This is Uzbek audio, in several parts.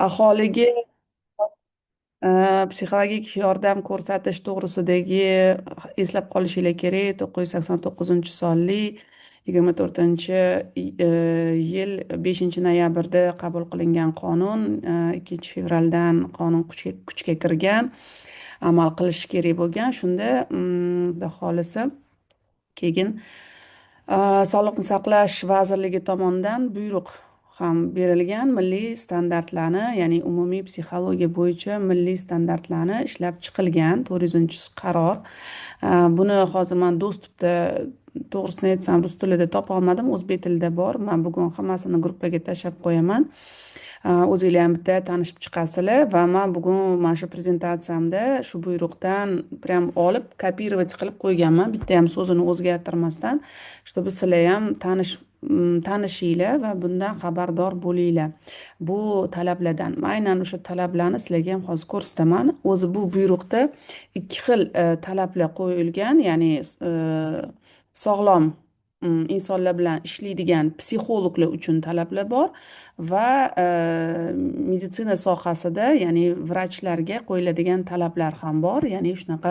aholiga psixologik yordam ko'rsatish to'g'risidagi eslab qolishingiz kerak 989 sonli 24-yil 5-noyabrda qabul qilingan qonun 2-fevraldan qonun kuchga kirgan, amal qilishi kerak bo'lgan. Shunda xudo xohlasa keyin Sog'liqni saqlash vazirligi tomonidan buyruq ham berilgan, milliy standartlarni, ya'ni umumiy psixologiya bo'yicha milliy standartlarni ishlab chiqilgan 400-qaror. Buni hozir man dostupda, to'g'risini aytsam rus tilida topa olmadim, o'zbek tilida bor. Man bugun hammasini gruppaga tashlab qo'yaman. O'zinglar ham bitta tanishib chiqasizlar. Va man bugun mana shu prezentatsiyamda shu buyruqdan prям olib kopировать qilib qo'yganman, bitta ham so'zini o'zgartirmasdan, чтобы sizlar ham tanishinglar va bundan xabardor bo'linglar. Bu talablardan, aynan o'sha talablarni sizlarga ham hozir ko'rsataman. O'zi bu buyruqda ikki xil talablar qo'yilgan, ya'ni sog'lom insonlar bilan ishlaydigan psixologlar uchun talablar bor va meditsina sohasida, ya'ni vrachlarga qo'yiladigan talablar ham bor. Ya'ni shunaqa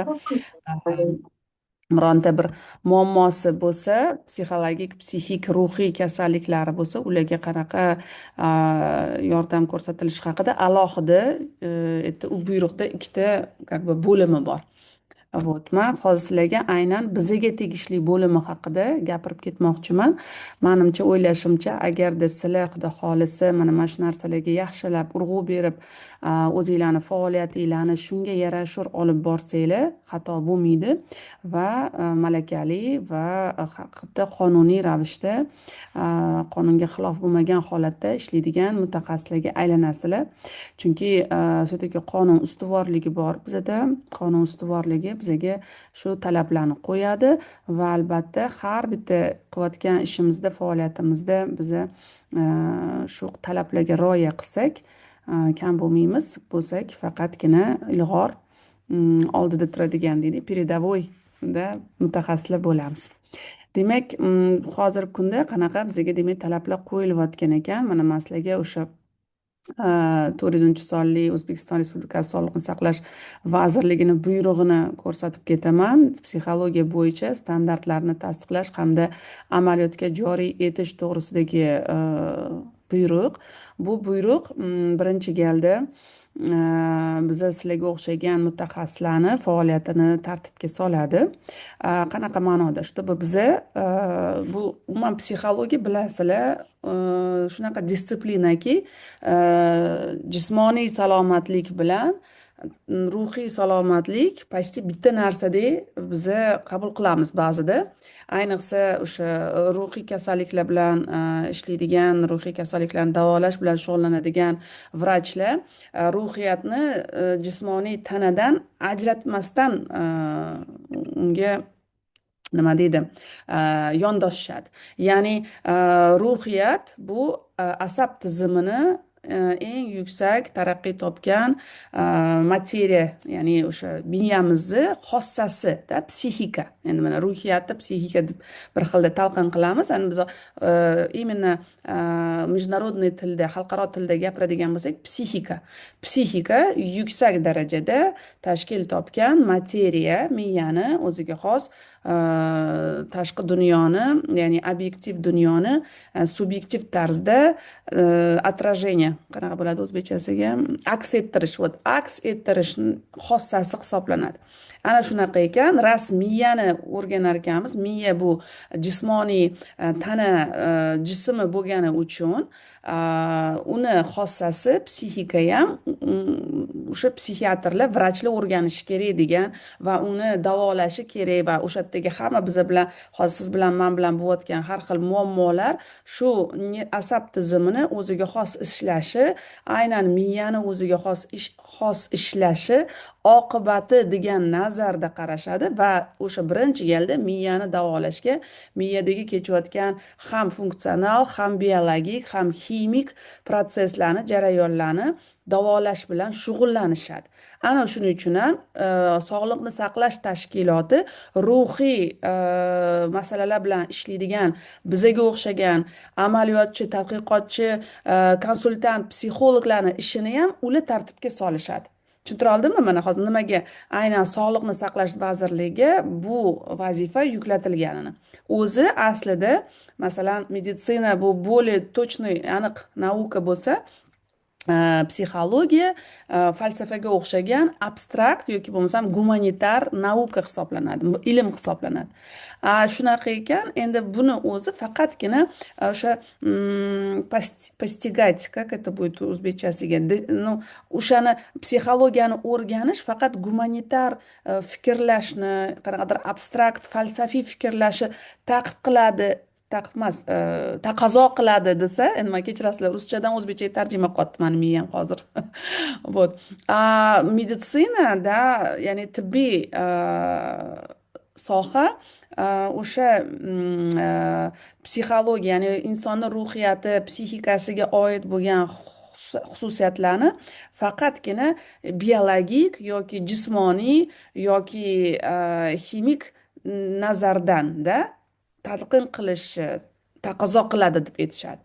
bironta bir muammosi bo'lsa, psixologik, psixik, ruhiy kasalliklari bo'lsa, ularga qanaqa yordam ko'rsatilishi haqida alohida u buyruqda ikkita как бы bo'limi bor. Вот, man hozir sizlarga aynan bizaga tegishli bo'limi haqida gapirib ketmoqchiman. Menimcha, o'ylashimcha, agarda sizlar xudo xohlasa mana shu narsalarga yaxshilab urg'u berib, o'zinglarni faoliyatinglarni shunga yarashur olib borsanglar, xato bo'lmaydi va malakali va haqiqatda qonuniy ravishda, qonunga xilof bo'lmagan holatda ishlaydigan mutaxassislarga aylanasizlar. Chunki все-таки qonun ustuvorligi bor bizada. Qonun ustuvorligi bizaga shu talablarni qo'yadi va albatta har bitta qilayotgan ishimizda, faoliyatimizda biza shu talablarga rioya qilsak, kam bo'lmaymiz. Bo'lsak faqatgina ilg'or oldida turadigan deydi, передовойda mutaxassislar bo'lamiz. Demak, hozirgi kunda qanaqa bizaga demak talablar qo'yilayotgan ekan. Mana man sizlarga o'sha 400-sonli O'zbekiston Respublikasi Sog'liqni saqlash vazirligining buyrug'ini ko'rsatib ketaman. Psixologiya bo'yicha standartlarni tasdiqlash hamda amaliyotga joriy etish to'g'risidagi buyruq. Bu buyruq birinchi galda biza sizlarga o'xshagan mutaxassislarni faoliyatini tartibga soladi. Qanaqa ma'noda? Чтобы biza bu umuman psixologiya bilasizlar, shunaqa disiplinaki, jismoniy salomatlik bilan ruhiy salomatlik почти bitta narsadek biza qabul qilamiz ba'zida. Ayniqsa o'sha ruhiy kasalliklar bilan ishlaydigan, ruhiy kasalliklarni davolash bilan shug'ullanadigan vrachlar ruhiyatni jismoniy tanadan ajratmasdan unga nima deydi, yondoshishadi. Ya'ni ruhiyat bu asab tizimini eng yuksak taraqqiy topgan materiya, ya'ni o'sha miyamizni xossasi, psixika. Endi mana ruhiyatni psixika deb bir xilda talqin qilamiz. Endi biz именно международный tilda, xalqaro tilda gapiradigan bo'lsak, psixika yuksak darajada tashkil topgan materiya, miyani o'ziga xos tashqi dunyoni, ya'ni obyektiv dunyoni subyektiv tarzda отражение, qanaqa bo'ladi o'zbekchasiga, aks ettirish, вот aks ettirish xossasi hisoblanadi. Ana shunaqa ekan, miyani o'rganar ekanmiz. Miya bu jismoniy tana jismi bo'lgani uchun uni xossasi psixika ham o'sha psixiatrlar, vrachlar o'rganishi kerak degan va uni davolashi kerak va o'sha yerdagi hamma biza bilan, hozir siz bilan, men bilan bo'layotgan har xil muammolar shu asab tizimini o'ziga xos ishlashi, aynan miyani o'ziga xos ishlashi oqibati degan nazarda qarashadi va o'sha birinchi galda miyani davolashga miyadagi kechayotgan ham funksional ham biologik ham ximik proseslarni jarayonlarni davolash bilan shug'ullanishadi. Ana shuning uchun ham sog'liqni saqlash tashkiloti ruhiy masalalar bilan ishlaydigan bizaga o'xshagan amaliyotchi, tadqiqotchi, konsultant, psixologlarni ishini ham ular tartibga solishadi. Tushuntira oldimmi? Mana hozir nimaga aynan Sog'liqni saqlash vazirligiga bu vazifa yuklatilganini. O'zi aslida masalan meditsina bu более точный, aniq nauka bo'lsa, psixologiya falsafaga o'xshagan abstrakt yoki bo'lmasam gumanitar nauka hisoblanadi, ilm hisoblanadi. Shunaqa ekan, endi buni o'zi faqatgina o'sha postigать, как это будет o'zbekchasiga, ну, o'shani psixologiyani o'rganish faqat gumanitar fikrlashni, qanaqadir abstrakt falsafiy fikrlashni ta'qib qiladi, ta'qib emas, taqozo qiladi desa, nima kechirasizlar, ruschadan o'zbekchaga tarjima qilyapti mani miyam hozir. Вот. Meditsinada, ya'ni tibbiy soha o'sha psixologiya, ya'ni insonni ruhiyati, psixikasiga oid bo'lgan xususiyatlarni faqatgina biologik yoki jismoniy yoki ximik nazardanda talqin qilishi taqozo qiladi deb aytishadi.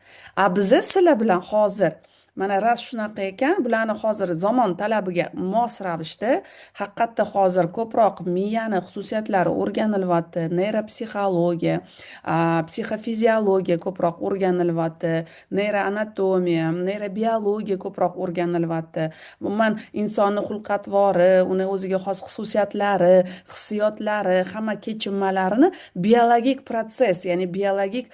Biza sizlar bilan hozir mana ras shunaqa ekan, bularni hozir zamon talabiga mos ravishda haqiqatda hozir ko'proq miyani xususiyatlari o'rganilyapti, neyropsixologiya, psixofiziologiya ko'proq o'rganilyapti, neyroanatomiya, neyrobiologiya ko'proq o'rganilyapti. Umuman insonni xulq-atvori, uni o'ziga xos xususiyatlari, hissiyotlari, hamma kechinmalarini biologik protsess, ya'ni biologik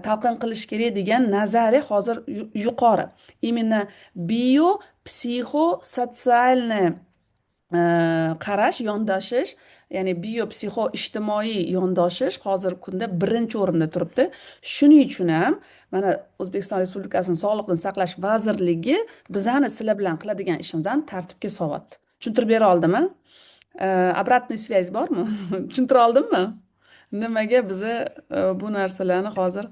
talqin qilish kerak degan nazariya hozir yuqori. Именно bio-psixo-sotsialniy qarash, yondashish, ya'ni bio-psixo-ijtimoiy yondashish hozirgi kunda birinchi o'rinda turibdi. Shuning uchun ham mana O'zbekiston Respublikasining Sog'liqni saqlash vazirligi bizani sizlar bilan qiladigan ishimizni tartibga solyapti. Tushuntirib bera oldimmi? Обратный связь bormi? Tushuntira oldimmi? Nimaga biza bu narsalarni hozir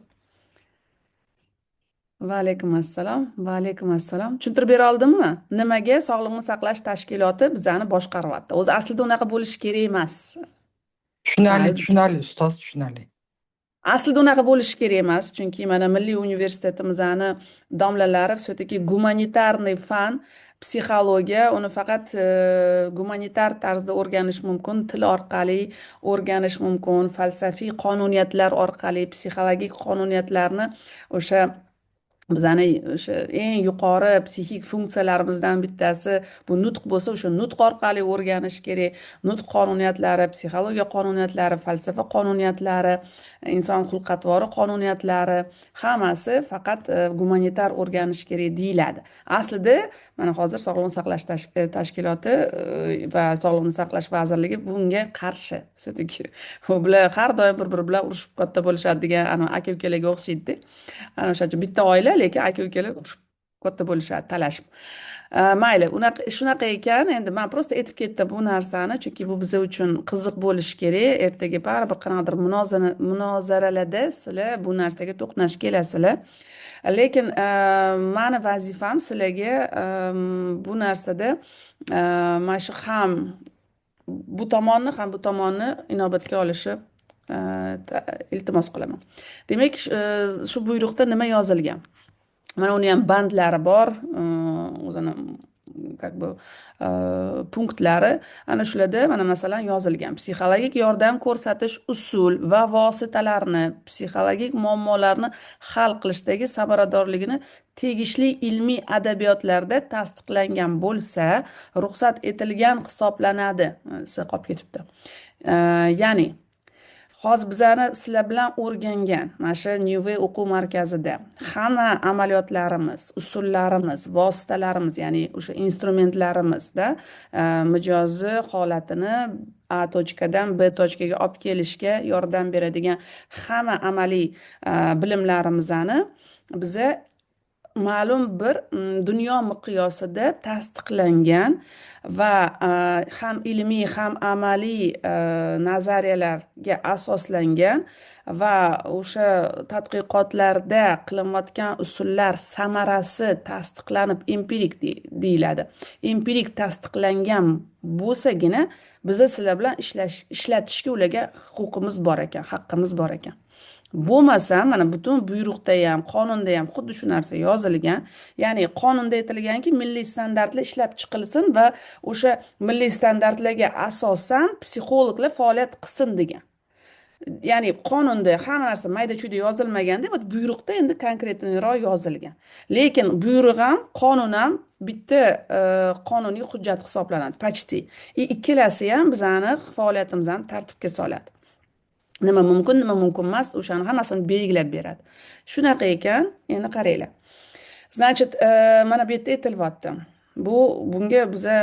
Va alaykum assalom, va alaykum assalom. Tushuntirib bera oldimmi? Nimaga Sog'liqni saqlash tashkiloti bizani boshqaryapti? O'zi aslida unaqa bo'lishi kerak emas. Tushunarli, ustoz, tushunarli. Aslida unaqa bo'lishi kerak emas, chunki mana Milliy universitetimizning domlalari все-таки gumanitarniy fan, psixologiya, uni faqat gumanitar tarzda o'rganish mumkin, til orqali o'rganish mumkin, falsafiy qonuniyatlar orqali, psixologik qonuniyatlarni o'sha bizani o'sha eng yuqori psixik funksiyalarimizdan bittasi bu nutq bo'lsa, o'sha nutq orqali o'rganish kerak. Nutq qonuniyatlari, psixologiya qonuniyatlari, falsafa qonuniyatlari, inson xulq-atvori qonuniyatlari hammasi faqat gumanitar o'rganish kerak deyiladi. Aslida mana hozir Sog'liqni saqlash tashkiloti va Sog'liqni saqlash vazirligi bunga qarshi. Bular har doim bir-biri bilan urushib katta bo'lishadi degan aka-ukalarga o'xshaydi. Ana o'sha bitta oila, lekin aka-ukalar urushib katta bo'lishadi, talashib. Mayli, shunaqa ekan, endi men просто aytib ketdim bu narsani, chunki bu biz uchun qiziq bo'lishi kerak. Ertaga baribir qanaqadir munozaralarda sizlar bu narsaga to'qnash kelasizlar. Lekin meni vazifam sizlarga bu narsada mana shu ham bu tomonni ham bu tomonni inobatga olishni iltimos qilaman. Demak, shu buyruqda nima yozilgan? Mana uni ham bandlari bor, o'zini как бы punktlari. Ana shularda mana masalan yozilgan. Psixologik yordam ko'rsatish usul va vositalarini, psixologik muammolarni hal qilishdagi samaradorligini tegishli ilmiy adabiyotlarda tasdiqlangan bo'lsa, ruxsat etilgan hisoblanadi. Siz qolib ketibdi. Ya'ni hozir bizani sizlar bilan o'rgangan mana shu New o'quv markazida hamma amaliyotlarimiz, usullarimiz, vositalarimiz, ya'ni o'sha instrumentlarimizda mijozi holatini A tochkadan B tochkaga olib kelishga yordam beradigan hamma amaliy bilimlarimizni biza ma'lum bir dunyo miqyosida tasdiqlangan va ham ilmiy ham amaliy nazariyalarga asoslangan va o'sha tadqiqotlarda qilinayotgan usullar samarasi tasdiqlanib empirik deyiladi. Empirik tasdiqlangan bo'lsagina biza sizlar bilan ishlatishga ularga huquqimiz bor ekan, haqqimiz bor ekan. Bo'lmasa mana butun buyruqda ham qonunda ham xuddi shu narsa yozilgan. Ya'ni qonunda aytilganki, milliy standartlar ishlab chiqilsin va o'sha milliy standartlarga asosan psixologlar faoliyat qilsin degan. Ya'ni qonunda hamma narsa mayda-chuyda yozilmaganda, buyruqda endi konkretniroq yozilgan. Lekin buyruq ham, qonun ham bitta qonuniy hujjat hisoblanadi, почти. Ikkalasi ham bizani faoliyatimizni tartibga soladi. Nima mumkin, nima mumkin emas, o'shani hammasini belgilab beradi. Shunaqa ekan, endi qaranglar. Значит, mana bu yerda aytilyapti. Bunga biza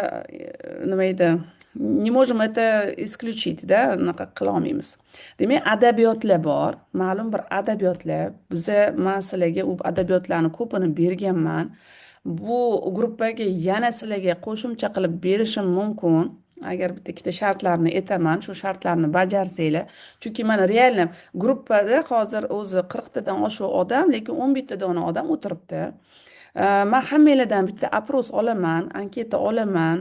nima edi? Не можем это исключить, да, unaqa qila olmaymiz. Demak, adabiyotlar bor, ma'lum bir adabiyotlar. Biza men sizlarga u adabiyotlarni ko'pini berganman. Bu gruppaga yana sizlarga qo'shimcha qilib berishim mumkin. Agar bitta ikkita shartlarni aytaman, shu shartlarni bajarsanglar. Chunki mana realno gruppada hozir o'zi 40 tadan oshiq odam, lekin 11 ta dona odam o'tiribdi. Men hammalardan bitta apros olaman, anketa olaman,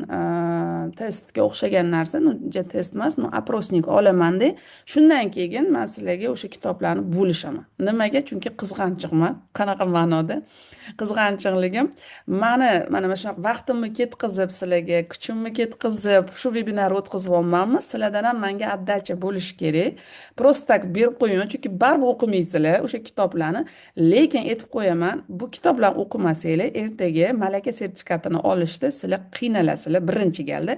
testga o'xshagan narsa, test emas, aprosnik olamanda, shundan keyin men sizlarga o'sha kitoblarni bo'lishaman. Nimaga? Chunki qizg'anchiqman. Qanaqa ma'noda? Qizg'anchiqligim mana shunaqa vaqtimni ketkazib sizlarga, kuchimni ketkazib shu vebinar o'tkazib olmanmi? Sizlardan ham menga отдача bo'lishi kerak. Просто tak berib qo'ying, chunki baribir o'qimaysizlar o'sha kitoblarni, lekin aytib qo'yaman, bu kitoblarni o'qimasanglar ertaga malaka sertifikatini olishda sizlar qiynalasizlar birinchi galda,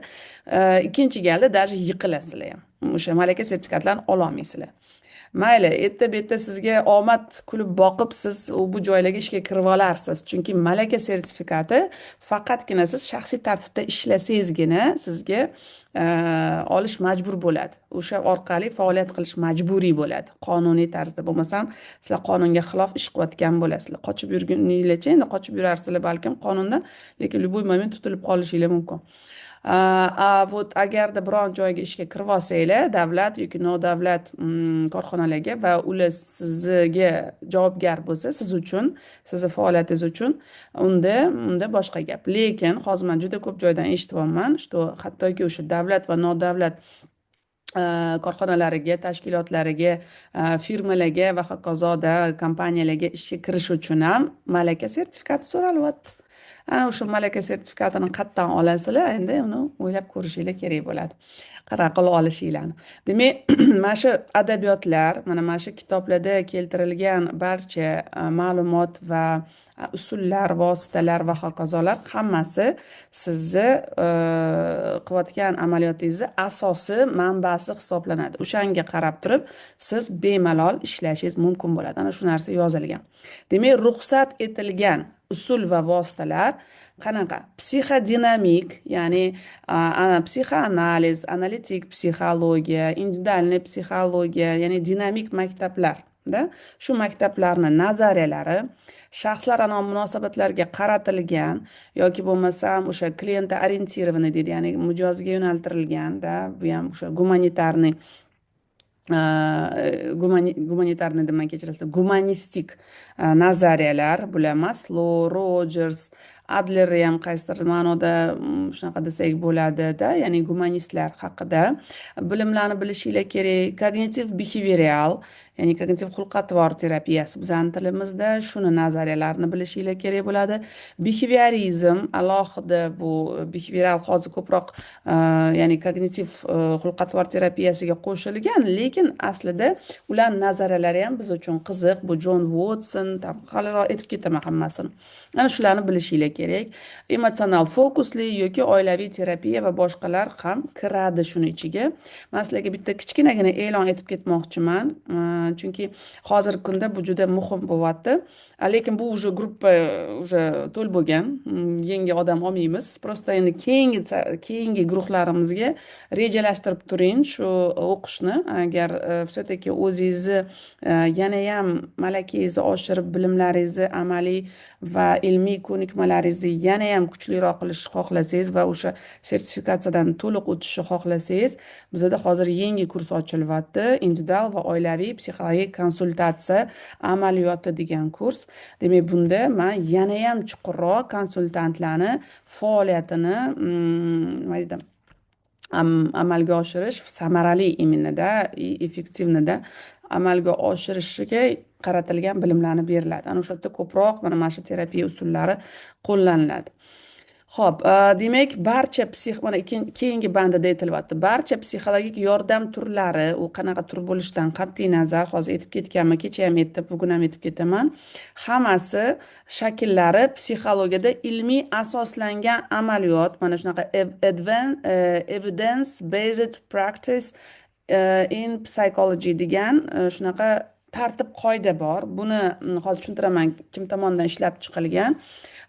ikkinchi galda даже yiqilasizlar ham. O'sha malaka sertifikatlarini ola olmaysizlar. Mayli, erta-betta sizga omad kulib boqib siz bu joylarga ishga kirib olarsiz. Chunki malaka sertifikati faqatgina siz shaxsiy tartibda ishlasangizgina sizga olish majbur bo'ladi. O'sha orqali faoliyat qilish majburiy bo'ladi. Qonuniy tarzda bo'lmasam, sizlar qonunga xilof ish qilayotgan bo'lasizlar. Qochib yurguninglarcha endi qochib yurarsizlar balkim qonundan, lekin любой moment tutilib qolishinglar mumkin. Вот agarda biron joyga ishga kirib olsanglar, davlat yoki nodavlat korxonalarga va ular sizga javobgar bo'lsa, siz uchun, sizni faoliyatingiz uchun, unda boshqa gap. Lekin hozir men juda ko'p joydan eshityapman, что hattoki o'sha davlat va nodavlat korxonalariga, tashkilotlariga, firmalarga va hokazoda kompaniyalarga ishga kirish uchun ham malaka sertifikati so'ralyapti. Ana o'sha malaka sertifikatini qayerdan olasizlar, endi uni o'ylab ko'rishinglar kerak bo'ladi. Qanaqa qilib olishinglarni. Demak, mana shu adabiyotlar, mana shu kitoblarda keltirilgan barcha ma'lumot va usullar, vositalar va hokazolar hammasi sizni qilayotgan amaliyotingizni asosi, manbasi hisoblanadi. O'shanga qarab turib, siz bemalol ishlashingiz mumkin bo'ladi. Ana shu narsa yozilgan. Demak, ruxsat etilgan usul va vositalar qanaqa? Psixodinamik, ya'ni psixoanaliz, analitik psixologiya, individualniy psixologiya, ya'ni dinamik maktablarda shu maktablarning nazariyalari shaxslararo munosabatlarga qaratilgan yoki bo'lmasam o'sha klient orientirованный deydi, ya'ni mijozga yo'naltirilgan-da, bu ham o'sha gumanitarniy demak kechirasiz, gumanistik nazariyalar, bular Maslow, Rogers, Adler ham qaysidir ma'noda shunaqa desak bo'ladi-da, ya'ni gumanistlar haqida bilimlarni bilishinglar kerak. Kognitiv behaviorial, ya'ni kognitiv xulq-atvor terapiyasi bizning tilimizda, shuni nazariyalarini bilishinglar kerak bo'ladi. Behaviorizm alohida, bu behavioral hozir ko'proq ya'ni kognitiv xulq-atvor terapiyasiga qo'shilgan, lekin aslida ular nazariyalari ham biz uchun qiziq. Bu John Watson, haliroq aytib ketaman hammasini. Ana shularni bilishinglar kerak. Emotsional fokusli yoki oilaviy terapiya va boshqalar ham kiradi shuni ichiga. Men sizlarga bitta kichkinagina e'lon etib ketmoqchiman. chunki hozirgi kunda bu juda muhim bo'lyapti. Lekin bu уже gruppa уже to'l bo'lgan. Yangi odam olmaymiz. Просто endi keyingi guruhlarimizga rejalashtirib turing shu o'qishni. Agar все-таки o'zingizni yanayam malakangizni oshirib, bilimlaringizni amaliy va ilmiy ko'nikmalaringizni yanayam kuchliroq qilishni xohlasangiz va o'sha sertifikatsiyadan to'liq o'tishni xohlasangiz, bizada hozir yangi kurs ochilyapti. Individual va oilaviy psixologik konsultatsiya amaliyoti degan kurs. Demak, bunda men yanayam chuqurroq konsultantlarni faoliyatini nima deydi, amalga oshirish samarali iminida, effektivnida amalga oshirishiga qaratilgan bilimlarni beriladi. Ana o'sha yerda ko'proq mana shu terapiya usullari qo'llaniladi. Xo'p, demak, barcha mana keyingi bandida aytilyapti. Barcha psixologik yordam turlari, u qanaqa tur bo'lishidan qat'iy nazar, hozir aytib ketganman, kecha ham aytdim, bugun ham aytib ketaman. Hammasi shakllari psixologiyada ilmiy asoslangan amaliyot, mana shunaqa evidence based practice in psychology degan shunaqa tartib qoida bor. Buni hozir tushuntiraman kim tomonidan ishlab chiqilgan.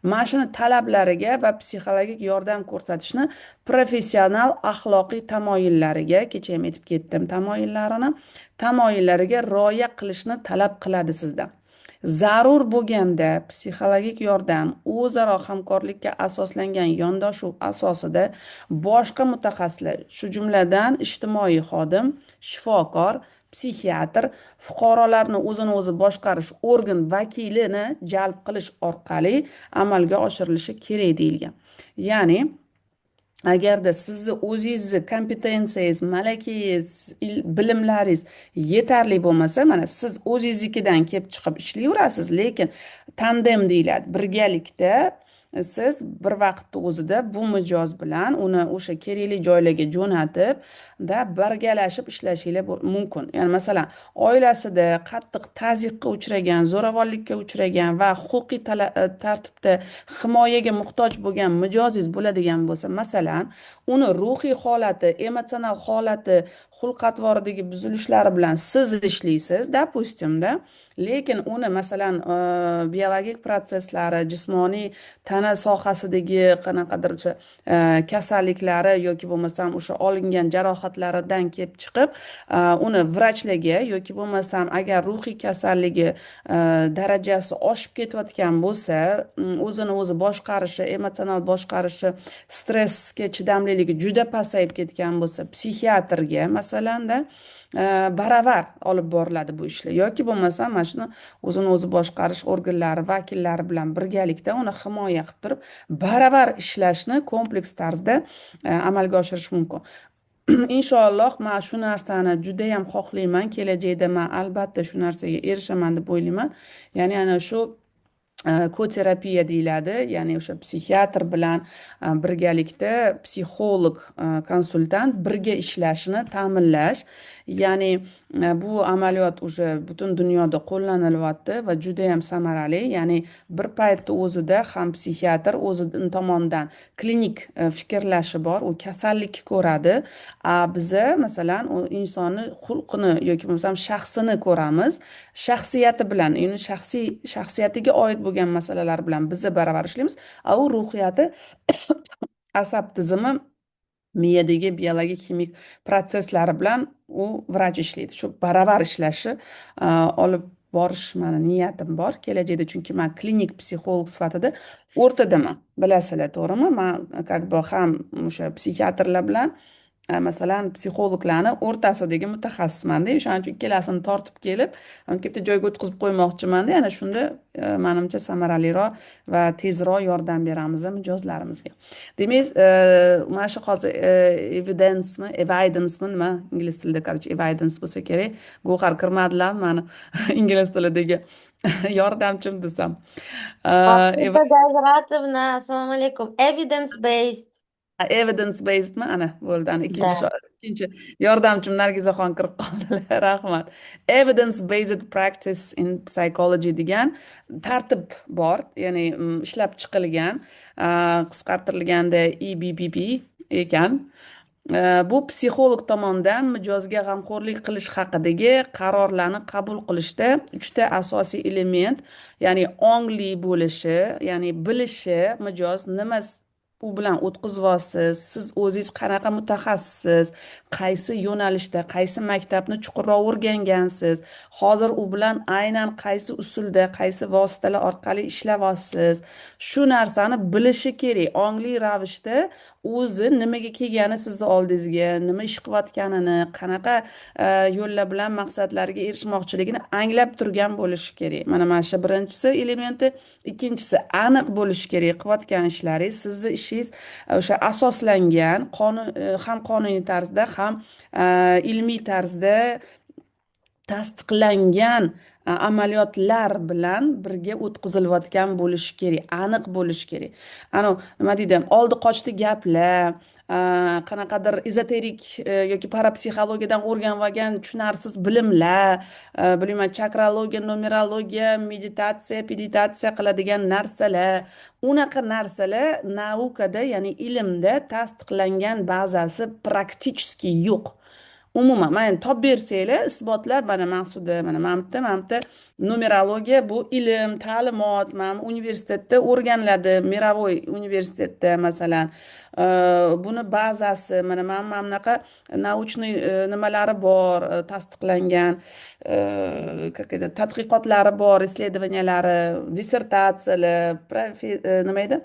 Mana shuni talablariga va psixologik yordam ko'rsatishni professional axloqiy tamoyillariga, kecha ham aytib ketdim tamoyillariga rioya qilishni talab qiladi sizdan. Zarur bo'lganda psixologik yordam o'zaro hamkorlikka asoslangan yondashuv asosida boshqa mutaxassislar, shu jumladan ijtimoiy xodim, shifokor, psixiatr, fuqarolarni o'zini o'zi boshqarish organ vakilini jalb qilish orqali amalga oshirilishi kerak deyilgan. Ya'ni agarda sizni o'zingizni kompetensiyangiz, malakangiz, bilimlaringiz yetarli bo'lmasa, mana siz o'zingiznikidan kelib chiqib ishlayverasiz, lekin tandem deyiladi, birgalikda siz bir vaqtda o'zida bu mijoz bilan uni o'sha kerakli joylarga jo'natib birgalashib ishlashingiz mumkin. Ya'ni masalan, oilasida qattiq tazyiqqa uchragan, zo'ravonlikka uchragan va huquqiy tartibda himoyaga muhtoj bo'lgan mijozingiz bo'ladigan bo'lsa, masalan, uni ruhiy holati, emotsional holati, xulq atvoridagi buzilishlari bilan siz ishlaysiz, допустим-da, lekin uni masalan biologik prosesslari, jismoniy tana sohasidagi qanaqadir o'sha kasalliklari yoki bo'lmasam o'sha olingan jarohatlaridan kelib chiqib, uni vrachlarga yoki bo'lmasam agar ruhiy kasalligi darajasi oshib ketayotgan bo'lsa, o'zini o'zi boshqarishi, emotsional boshqarishi, stressga chidamliligi juda pasayib ketgan bo'lsa, psixiatrga masalanda baravar olib boriladi bu ishlar. Yoki bo'lmasa mana shuni o'zini o'zi boshqarish organlari vakillari bilan birgalikda uni himoya qilib turib, baravar ishlashni kompleks tarzda amalga oshirish mumkin. Inshaalloh men shu narsani juda ham xohlayman. Kelajakda men albatta shu narsaga erishaman deb o'ylayman. Ya'ni ana shu koterapiya deyiladi, ya'ni o'sha psixiatr bilan birgalikda psixolog, konsultant birga ishlashini ta'minlash. Ya'ni bu amaliyot o'sha butun dunyoda qo'llanilyapti va juda ham samarali. Ya'ni bir paytda o'zida ham psixiatr o'zi tomonidan klinik fikrlashi bor, u kasallikni ko'radi. Biza masalan u insonni xulqini yoki bo'lmasam shaxsini ko'ramiz. Shaxsiyati bilan, ya'ni shaxsiyatiga oid bo'lgan masalalar bilan biz baravar ishlaymiz. U ruhiyati, asab tizimi, miyadagi biologik kimik prosesslari bilan u vrach ishlaydi. Shu baravar ishlashi olib borish mani niyatim bor kelajakda, chunki men klinik psixolog sifatida o'rtadaman. Bilasizlar, to'g'rimi? Men как бы ham o'sha psixiatrlar bilan masalan psixologlarni o'rtasidagi mutaxassisman-da. O'shaning uchun ikkalasini tortib kelib, bitta joyga o'tkazib qo'ymoqchiman-da. Yana shunda menimcha samaraliroq va tezroq yordam beramiz mijozlarimizga. Demak, mana shu hozir evidence nima ingliz tilida, evidence bo'lsa kerak. G'o'har kirmadilar mani ingliz tilidagi yordamchim desam. Assalomu alaykum. Evidence based. Evidence basedmi? Ana bo'ldi. Ana ikkinchi yordamchim Nargizaxon kirib qoldilar. Rahmat. Evidence based practice in psychology degan tartib bor, ya'ni ishlab chiqilgan, qisqartirilganda EBPP ekan. Bu psixolog tomonidan mijozga g'amxo'rlik qilish haqidagi qarorlarni qabul qilishda uchta asosiy element, ya'ni ongli bo'lishi, ya'ni bilishi, mijoz nima u bilan o'tkazyapsiz, siz o'zingiz qanaqa mutaxassissiz, qaysi yo'nalishda, qaysi maktabni chuqurroq o'rgangansiz, hozir u bilan aynan qaysi usulda, qaysi vositalar orqali ishlayapsiz, shu narsani bilishi kerak. Ongli ravishda o'zi nimaga kelgani sizni oldingizga, nima ish qilayotganini, qanaqa yo'llar bilan maqsadlariga erishmoqchiligini anglab turgan bo'lishi kerak. Mana shu birinchisi elementi. Ikkinchisi, aniq bo'lishi kerak qilayotgan ishlaringiz, sizni ishingiz o'sha asoslangan, ham qonuniy tarzda, ham ilmiy tarzda tasdiqlangan amaliyotlar bilan birga o'tkazilayotgan bo'lishi kerak, aniq bo'lishi kerak. Nima deydi, oldi qochdi gaplar, qanaqadir ezoterik yoki parapsixologiyadan o'rganib olgan tushunarsiz bilimlar, bilmayman, chakrologiya, numerologiya, meditatsiya, peditatsiya qiladigan narsalar, unaqa narsalar naukada, ya'ni ilmda tasdiqlangan bazasi praktichески yo'q. Umuman, mana topib bersanglar, isbotlar, mana Maqsuda, mana bitta numerologiya bu ilm, ta'limot, mana universitetda o'rganiladi, Mirovoy universitetda masalan. Buni bazasi, mana bunaqa nauchniy nimalari bor, tasdiqlangan, как это, tadqiqotlari bor, исследованиялari, dissertatsiyalar, nima edi,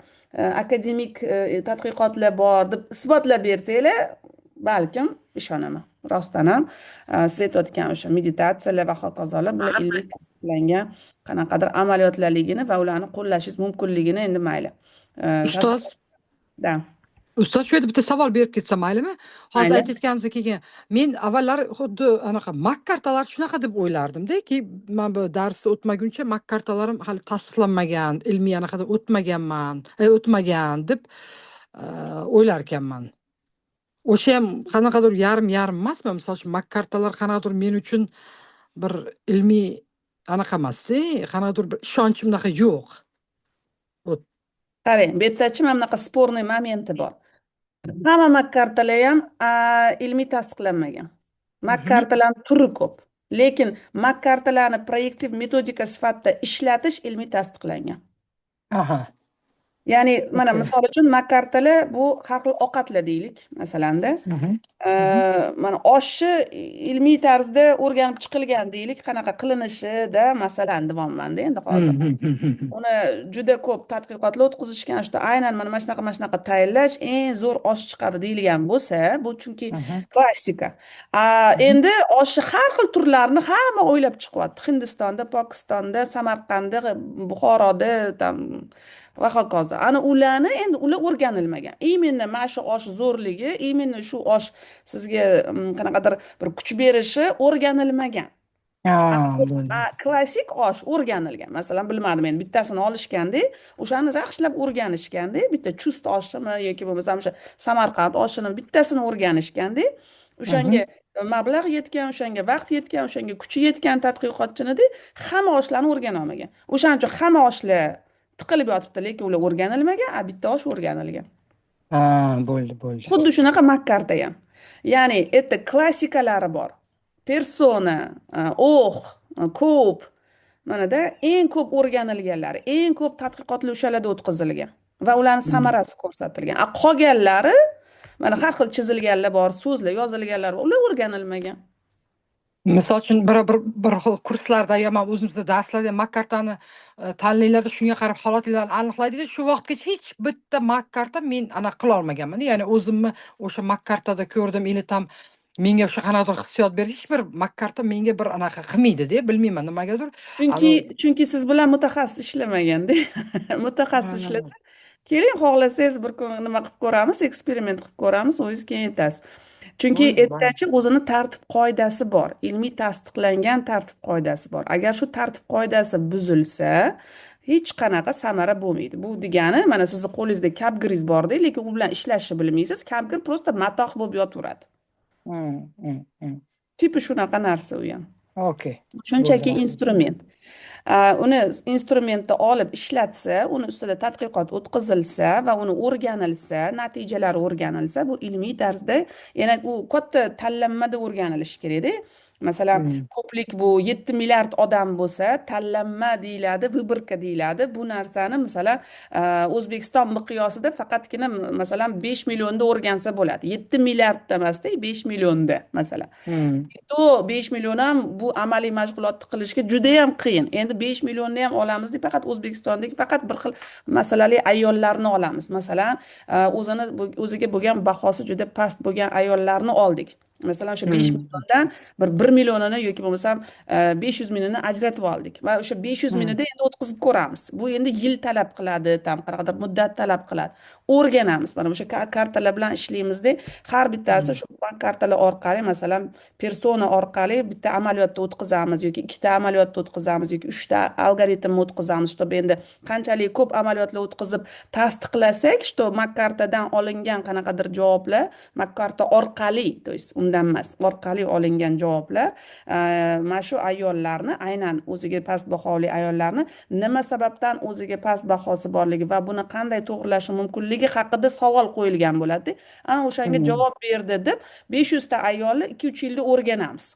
akademik tadqiqotlar bor deb isbotlab bersanglar, balkim ishonaman. Rostdan ham siz aytayotgan o'sha meditatsiyalar va hokazolar, bular ilmiy tasdiqlangan qanaqadir amaliyotlarligini va ularni qo'llashingiz mumkinligini endi mayli. Ustoz, Da. ustoz, shu yerda bitta savol berib ketsam maylimi? Hozir Mayli. aytayotganingizdek keyin men avvallari xuddi anaqa mak kartalar shunaqa deb o'ylardimda, men bu darsni o'tmaguncha mak kartalarim hali tasdiqlanmagan, ilmiy anaqa deb o'tmagan deb o'ylar ekanman. O'sha ham qanaqadir yarim emasmi? Misol uchun mak kartalar qanaqadir men uchun bir ilmiy anaqa emas-da, qanaqadir bir ishonchim unaqa yo'q. Qarang, bu yerdachi mana bunaqa sporniy momenti bor. Hamma mak kartalar ham ilmiy tasdiqlanmagan. Mak kartalarning turi ko'p. Lekin mak kartalarni proyektiv metodika sifatida ishlatish ilmiy tasdiqlangan. Aha. Ya'ni mana Okey. misol uchun mak kartalar bu har xil ovqatlar deylik, masalanda. Mana oshni ilmiy tarzda o'rganib chiqilgan deylik, qanaqa qilinishida masalan deyapman-da endi hozir. Uni juda ko'p tadqiqotlar o'tkazishgan, shu aynan mana shunaqa tayyorlash eng zo'r osh chiqadi deyilgan bo'lsa, bu chunki klassika. Endi oshni har xil turlarini hamma o'ylab chiqyapti. Hindistonda, Pokistonda, Samarqandda, Buxoroda, tam va hokazo. Ularni endi ular o'rganilmagan. Именно mana shu osh zo'rligi, именно shu osh sizga qanaqadir bir kuch berishi o'rganilmagan. Klassik osh o'rganilgan. Masalan, bilmadim endi bittasini olishganda, o'shani yaxshilab o'rganishganda, bitta chust oshimi yoki bo'lmasa o'sha Samarqand oshini bittasini o'rganishganda, o'shanga mablag' yetgan, o'shanga vaqt yetgan, o'shanga kuchi yetgan tadqiqotchinida hamma oshlarni o'rgana olmagan. O'shaning uchun hamma oshlar tiqilib yotibdi, lekin ular o'rganilmagan, bitta osh o'rganilgan. Bo'ldi. Xuddi shunaqa mak karta ham. Ya'ni это klassikalari bor. Persona, ko'p. Manada eng ko'p o'rganilganlari, eng ko'p tadqiqotlar o'shalarda o'tkazilgan va ularning samarasi ko'rsatilgan. Qolganlari mana har xil chizilganlar bor, so'zlar yozilganlar bor, ular o'rganilmagan. Misol uchun bir xil kurslarda yoki o'zimizda darslarda mak kartani tanlanglarda shunga qarab holatlarni aniqlaydi. Shu vaqtgacha hech bitta mak karta men anaqa qila olmaganman. Ya'ni o'zimni o'sha mak kartada ko'rdim, tam menga o'sha qanaqadir hissiyot berdi. Hech bir mak karta menga bir anaqa qilmaydi-da, bilmayman nimagadir. Chunki siz bilan mutaxassis ishlamaganda. Mutaxassis ishlasa, keling xohlasangiz bir kun nima qilib ko'ramiz, eksperiment qilib ko'ramiz, o'zingiz keyin aytasiz. Chunki aytdachi o'zini tartib qoidasi bor, ilmiy tasdiqlangan tartib qoidasi bor. Agar shu tartib qoidasi buzilsa, hech qanaqa samara bo'lmaydi. Bu degani, mana sizni qo'lingizda kapgiringiz bor-da, lekin u bilan ishlashni bilmaysiz, kapgir просто matoh bo'lib yotaveradi. Tipi shunaqa narsa u ham. Okey. Shunchaki Bo'ldi. instrument. Uni instrumentni olib ishlatsa, uni ustida tadqiqot o'tkazilsa va uni o'rganilsa, natijalari o'rganilsa, bu ilmiy tarzda, yana u katta tanlanmada o'rganilishi kerakda. Masalan, Hmm. ko'plik bu 7 milliard odam bo'lsa, tanlanma deyiladi, vыборка deyiladi. Bu narsani masalan, O'zbekiston miqyosida faqatgina masalan 5 millionda o'rgansa bo'ladi. 7 milliardda emasda, 5 millionda masalan. Hmm. To 5 million ham bu amaliy mashg'ulotni qilishga juda ham qiyin. Endi 5 millionni ham olamiz deb faqat O'zbekistondagi faqat bir xil masalali ayollarni olamiz. Masalan, o'ziga bo'lgan bahosi juda past bo'lgan ayollarni oldik. Masalan, o'sha 5 Hmm. milliondan bir 1 millionini yoki bo'lmasam 500 mingini ajratib oldik va o'sha 500 Hmm. mingida endi o'tkazib ko'ramiz. Bu endi yil talab qiladi, tam qanaqadir muddat talab qiladi. O'rganamiz. Mana o'sha kartalar bilan ishlaymiz-da, har bittasi shu bank kartalar orqali, masalan, persona orqali bitta amaliyotni o'tkazamiz yoki ikkita amaliyotni o'tkazamiz yoki uchta algoritmni o'tkazamiz, чтобы endi qanchalik ko'p amaliyotlar o'tkazib tasdiqlasak, что makkartadan olingan qanaqadir javoblar makkarta orqali, то есть undan emas, orqali olingan javoblar mana shu ayollarni, aynan o'ziga past baholi ayollarni nima sababdan o'ziga past bahosi borligi va buni qanday to'g'rilashi mumkinligi haqida savol qo'yilgan bo'ladi. Ana o'shanga Hmm. javob berdi deb 500 ta ayolni 2-3 yilda o'rganamiz.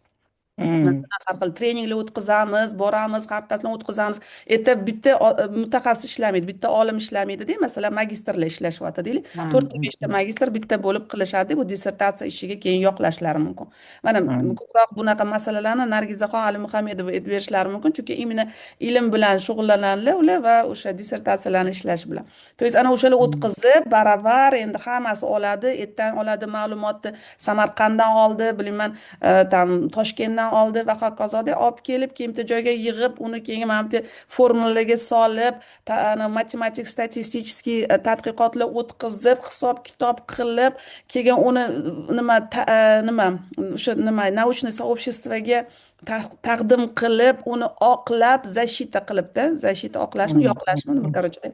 Hmm. Masalan, har xil treninglar o'tkazamiz, boramiz, har bittasini o'tkazamiz. Erta bitta mutaxassis ishlamaydi, bitta olim ishlamaydi-da. Masalan, magistrlar ishlashyapti deylik. 4 ta 5 ta magistr bitta bo'lib qilishadi. Bu dissertatsiya ishiga keyin yoqlashlari mumkin. Mana Hmm. ko'proq bunaqa masalalarni Nargizaxon Alimuhammedova aytib berishlari mumkin, chunki imенно ilm bilan shug'ullanadilar ular va o'sha dissertatsiyalarni ishlash bilan. То есть ana o'shalar o'tkazib, baravar endi hammasi oladi, ertadan oladi ma'lumotni, Samarqanddan oldi, bilmayman, tam Toshkentdan oldi va hokazoda olib kelib, keyin bitta joyga yig'ib, uni keyin mana bitta formulaga solib, matematik statistический tadqiqotlar o'tkazib, hisob kitob qilib, keyin uni nima o'sha nima научный сообществоga taqdim qilib, uni oqlab, защита qilibda, защита oqlashmi, Hmm. yoqlashmi, nima короче,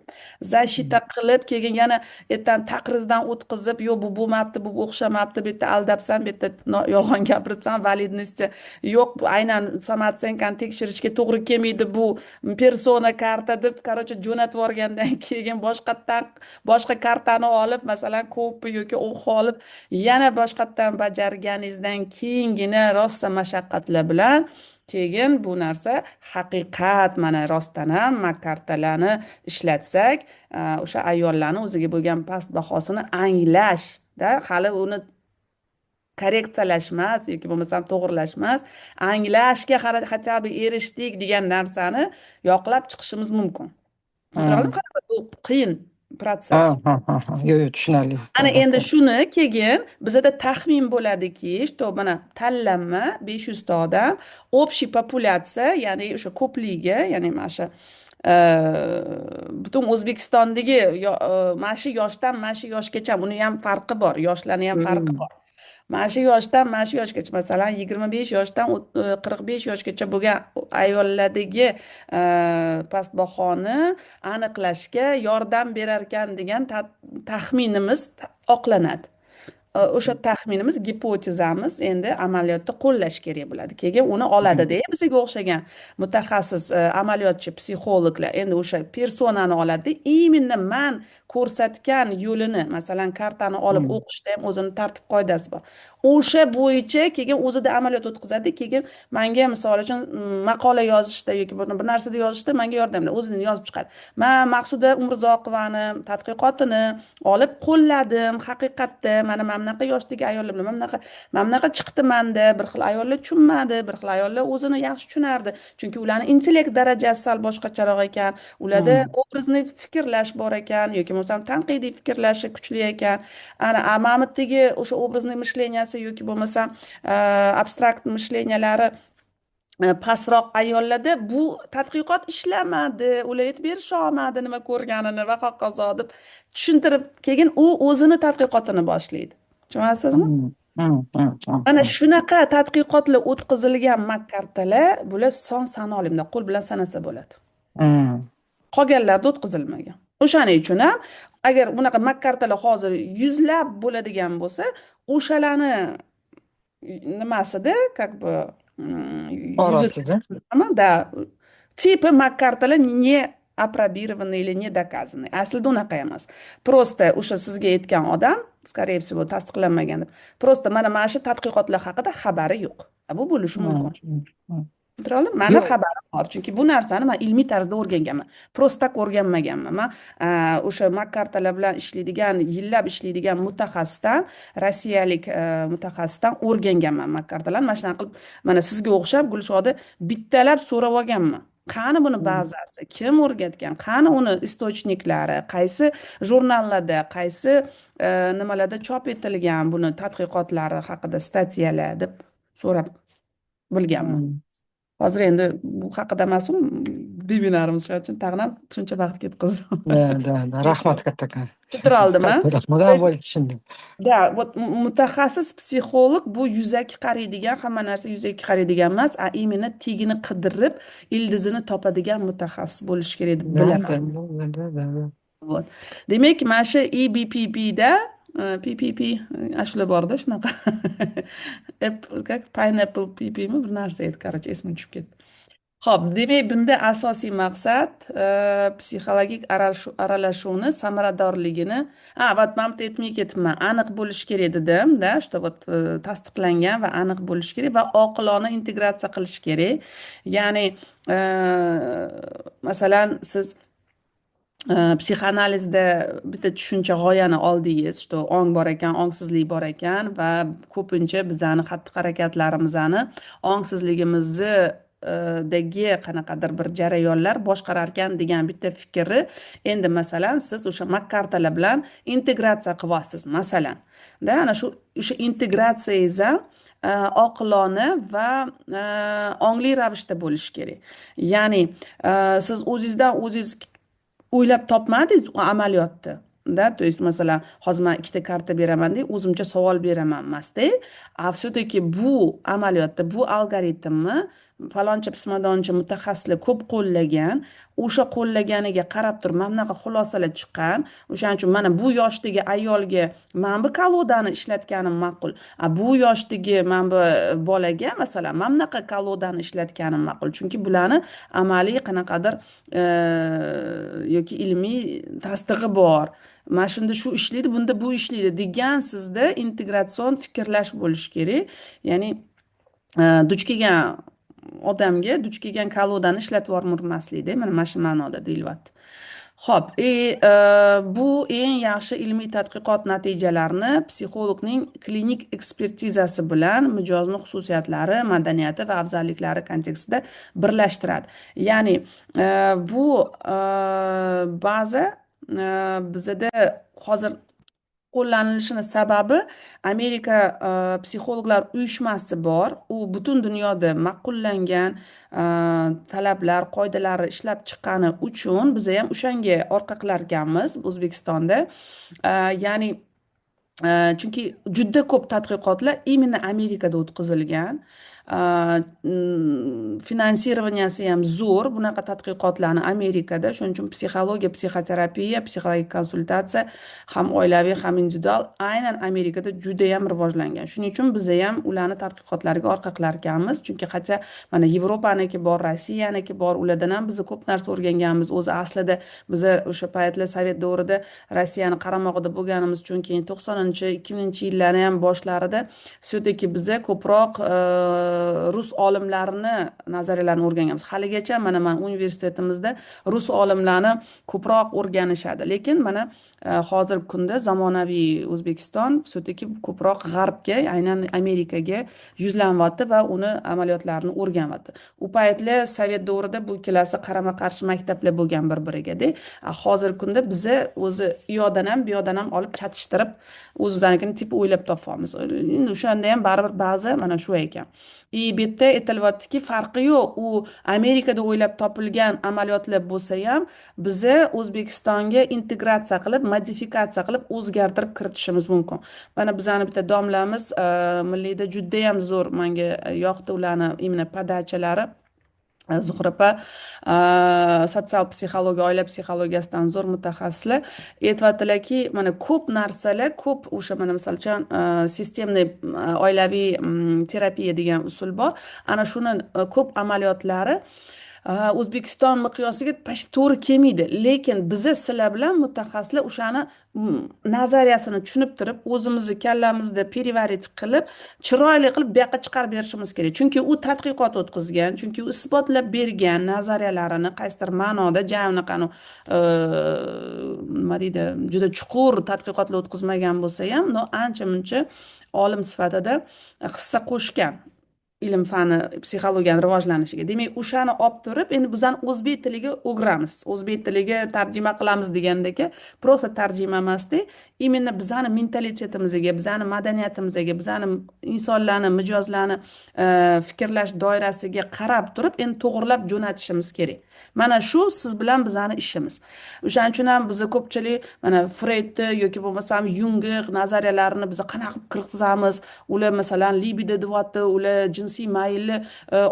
защита qilib, keyin yana ertadan taqrizdan o'tkazib, yo'q bu bo'lmabdi, bu o'xshamabdi, bu yerda aldabsan, bu yerda yolg'on gapiribsan, validности yo'q, bu aynan samatsenkani tekshirishga to'g'ri kelmaydi, bu persona karta deb, короче, jo'natib yuborgandan keyin boshqa kartani olib, masalan, kopi yoki o'q olib, yana boshqatdan bajarganingizdan keyingina rosa mashaqqatlar bilan keyin bu narsa haqiqat, mana rostdan ham kartalarni ishlatsak, o'sha ayollarni o'ziga bo'lgan past bahosini anglashda, hali uni korreksiyalashmas yoki bo'lmasam to'g'irlashmas, anglashga хотя бы erishdik degan narsani yoqlab chiqishimiz mumkin. Hmm. Tushuntiradimi? Bu qiyin Ha, protsess. ha, ha, ha. Yo, yo, tushunarli. Ana To'g'ri. endi shuni keyin bizada taxmin bo'ladiki, что mana tanlanma 500 ta odam, общий populyatsiya, ya'ni o'sha ko'pligi, ya'ni mana shu butun O'zbekistondagi mana shu yoshdan mana shu yoshgacha buni ham farqi bor, yoshlarni ham farqi Hmm. bor. Mana shu yoshdan mana shu yoshgacha, masalan 25 yoshdan 45 yoshgacha bo'lgan ayollardagi past bahoni aniqlashga yordam berar ekan degan taxminimiz oqlanadi. O'sha taxminimiz, gipotezamiz endi amaliyotda qo'llash kerak bo'ladi. Keyin uni oladida bizga o'xshagan mutaxassis amaliyotchi psixologlar endi o'sha personani oladi. Именно man ko'rsatgan yo'lini, masalan, kartani olib Hmm. o'qishda ham o'zini tartib qoidasi bor. O'sha bo'yicha keyin o'zida amaliyot o'tkazadi. Keyin menga misol uchun maqola yozishda yoki bir narsada yozishda menga yordam beradi. O'zini yozib chiqadi. Men Maqsuda Umrzoqovani tadqiqotini olib qo'lladim. Haqiqatda mana bunaqa yoshdagi ayollar bilan mana bunaqa chiqdi menda. Bir xil ayollar tushunmadi, bir xil ayollar o'zini yaxshi tushunardi. Chunki ularning intellekt darajasi sal boshqacharoq ekan. Ularda obrazni fikrlash bor ekan yoki bo'lmasam tanqidiy fikrlashi kuchli ekan. Ana Mamitdagi o'sha obrazni mishleniyasi yoki bo'lmasam abstrakt mishleniyalari pastroq ayollarda bu tadqiqot ishlamadi, ular aytib berisha olmadi nima ko'rganini va hokazo deb tushuntirib, keyin u o'zini tadqiqotini boshlaydi. Tushunasizmi? Hmm. Hmm. Hmm. Hmm. Mana shunaqa tadqiqotlar o'tkazilgan makkartalar, bular son sanoqli, qo'l bilan sanasa bo'ladi. Hmm. Qolganlarda o'tkazilmagan. O'shaning uchun ham agar bunaqa makkartalar hozir yuzlab bo'ladigan bo'lsa, o'shalarni nimasida, как бы Orasida. Да, типы McCarthylar не опробированы или не доказаны. Aslida unaqa emas. Просто o'sha sizga aytgan odam, скорее всего, tasdiqlanmagan deb. Просто mana shu tadqiqotlar haqida xabari yo'q. Bu bo'lishi mumkin. Tushuntirib oldimi? Mani Yo'q. xabarim bor, chunki bu narsani man ilmiy tarzda o'rganganman. Prostak o'rganmaganman. Man o'sha McCarthylar bilan ishlaydigan, yillab ishlaydigan mutaxassisdan, rossiyalik mutaxassisdan o'rganganman McCarthylarni. Mana shunaqa qilib, mana sizga o'xshab Gulshoda bittalab so'rab olganman. Qani buni bazasi, kim o'rgatgan, qani uni istochniklari, qaysi jurnallarda, qaysi nimalarda chop etilgan buni tadqiqotlari haqida statyalar deb so'rab bilganman. Hozir endi bu haqida mas'ul webinarimiz shuning uchun tag'in ham shuncha vaqt ketqazdim. Да. Rahmat kattakon. Tushuntirib oldimmi? Katta rahmat. То есть, Bo'ldi, tushundim. Да, вот mutaxassis psixolog bu yuzaki qaraydigan, hamma narsa yuzaki qaraydigan emas, именно tagini qidirib, ildizini topadigan mutaxassis bo'lishi kerak deb bilaman. Da. Вот. Demak, mana shu EBPPda PPP ashula borda shunaqa. Как pineapple PPmi bir narsa edi, короче, esimdan tushib ketdi. Xo'p, demak, bunda asosiy maqsad psixologik aralashuvni samaradorligini, вот man bitta aytmay ketibman, aniq bo'lishi kerak dedim-da, что вот tasdiqlangan va aniq bo'lishi kerak va oqilona integratsiya qilish kerak. Ya'ni, masalan, siz psixoanalizda bitta tushuncha g'oyani oldingiz, что ong bor ekan, ongsizlik bor ekan va ko'pincha bizani xatti-harakatlarimizni ongsizligimizni dagi qanaqadir bir jarayonlar boshqarar ekan degan bitta fikrni endi masalan siz o'sha McCarthylar bilan integratsiya qilyapsiz masalan. Da ana shu o'sha integratsiyangiz oqilona va ongli ravishda bo'lishi kerak. Ya'ni siz o'zingizdan o'zingiz o'ylab topmadingiz u amaliyotni. Da, то есть masalan, hozir men ikkita karta beraman deb o'zimcha savol beraman emasda. Все-таки bu amaliyotda bu algoritmni faloncha pismadoncha mutaxassislar ko'p qo'llagan, o'sha qo'llaganiga qarab turib mana bunaqa xulosalar chiqqan. O'shaning uchun mana bu yoshdagi ayolga mana bu kolodani ishlatganim ma'qul. Bu yoshdagi mana bu bolaga masalan mana bunaqa kolodani ishlatganim ma'qul. Chunki bularni amaliy qanaqadir yoki ilmiy tasdig'i bor. Mana shunda shu ishlaydi, bunda bu ishlaydi degan sizda integratsion fikrlash bo'lishi kerak. Ya'ni duch kelgan odamga duch kelgan kolodani ishlatib yubormaslikda, mana shu ma'noda deyilyapti. Xo'p, bu eng yaxshi ilmiy tadqiqot natijalarini psixologning klinik ekspertizasi bilan mijozning xususiyatlari, madaniyati va afzalliklari kontekstida birlashtiradi. Ya'ni bu baza bizda hozir qo'llanilishini sababi Amerika psixologlar uyushmasi bor. U butun dunyoda ma'qullangan talablar, qoidalarni ishlab chiqqani uchun biz ham o'shanga orqa qilarkanmiz O'zbekistonda. Ya'ni chunki juda ko'p tadqiqotlar именно Amerikada o'tkazilgan. Finansirovanyasi ham zo'r bunaqa tadqiqotlarni Amerikada. Shuning uchun psixologiya, psixoterapiya, psixologik konsultatsiya ham oilaviy, ham individual aynan Amerikada juda ham rivojlangan. Shuning uchun biz ham ularni tadqiqotlariga orqa qilar ekanmiz. Chunki qancha mana Yevropaniki bor, Rossiyaniki bor, ulardan ham biz ko'p narsa o'rganganmiz. O'zi aslida biz o'sha paytlar Sovet davrida Rossiyani qaramog'ida bo'lganimiz uchun keyin 90-2000-yillarning ham boshlarida все-таки biz ko'proq rus olimlarini nazariyalarini o'rganganmiz. Haligacha mana men universitetimizda rus olimlarini ko'proq o'rganishadi. Lekin mana hozirgi kunda zamonaviy O'zbekiston все-таки ko'proq g'arbga, aynan Amerikaga yuzlanyapti va uni amaliyotlarini o'rganyapti. U paytlar Sovet davrida bu ikkalasi qarama-qarshi maktablar bo'lgan bir-biriga-da. Hozirgi kunda biz o'zi u yoqdan ham bu yoqdan ham olib chatishtirib o'zimiznikini tip o'ylab topamiz. Endi o'shanda ham baribir ba'zi mana shu ekan. Bu yerda aytilyaptiki, farqi yo'q. U Amerikada o'ylab topilgan amaliyotlar bo'lsa ham biz O'zbekistonga integratsiya qilib, modifikatsiya qilib o'zgartirib kiritishimiz mumkin. Mana bizani bitta domlamiz milliyda juda ham zo'r, menga yoqdi ularni imенно podachalari. Zuhra opa sotsial psixologiya, oila psixologiyasidan zo'r mutaxassislar aytyaptilarki, mana ko'p narsalar, ko'p o'sha mana misol uchun sistemniy oilaviy terapiya degan usul bor. Ana shuni ko'p amaliyotlari O'zbekiston miqyosiga почти to'g'ri kelmaydi. Lekin biza sizlar bilan mutaxassislar o'shani nazariyasini tushunib turib, o'zimizni kallamizda переварить qilib, chiroyli qilib bu yoqqa chiqarib berishimiz kerak. Chunki u tadqiqot o'tkazgan, chunki u isbotlab bergan nazariyalarini qaysidir ma'noda unaqani nima deydi, juda chuqur tadqiqotlar o'tkazmagan bo'lsa ham, ancha muncha olim sifatida hissa qo'shgan ilm fani psixologiyani rivojlanishiga. Demak, o'shani olib turib, endi bizani o'zbek tiliga o'giramiz, o'zbek tiliga tarjima qilamiz degandagi, prosta tarjima emasda, именно bizani mentalitetimizga, bizani madaniyatimizga, bizani insonlarni mijozlarni fikrlash doirasiga qarab turib, endi to'g'rilab jo'natishimiz kerak. Mana shu siz bilan bizani ishimiz. O'shaning uchun ham biz ko'pchilik mana Freydni yoki bo'lmasam Jungni nazariyalarini biz qanaqa qilib kirgizamiz, ular masalan libido deyapti, ular jinsiy maylni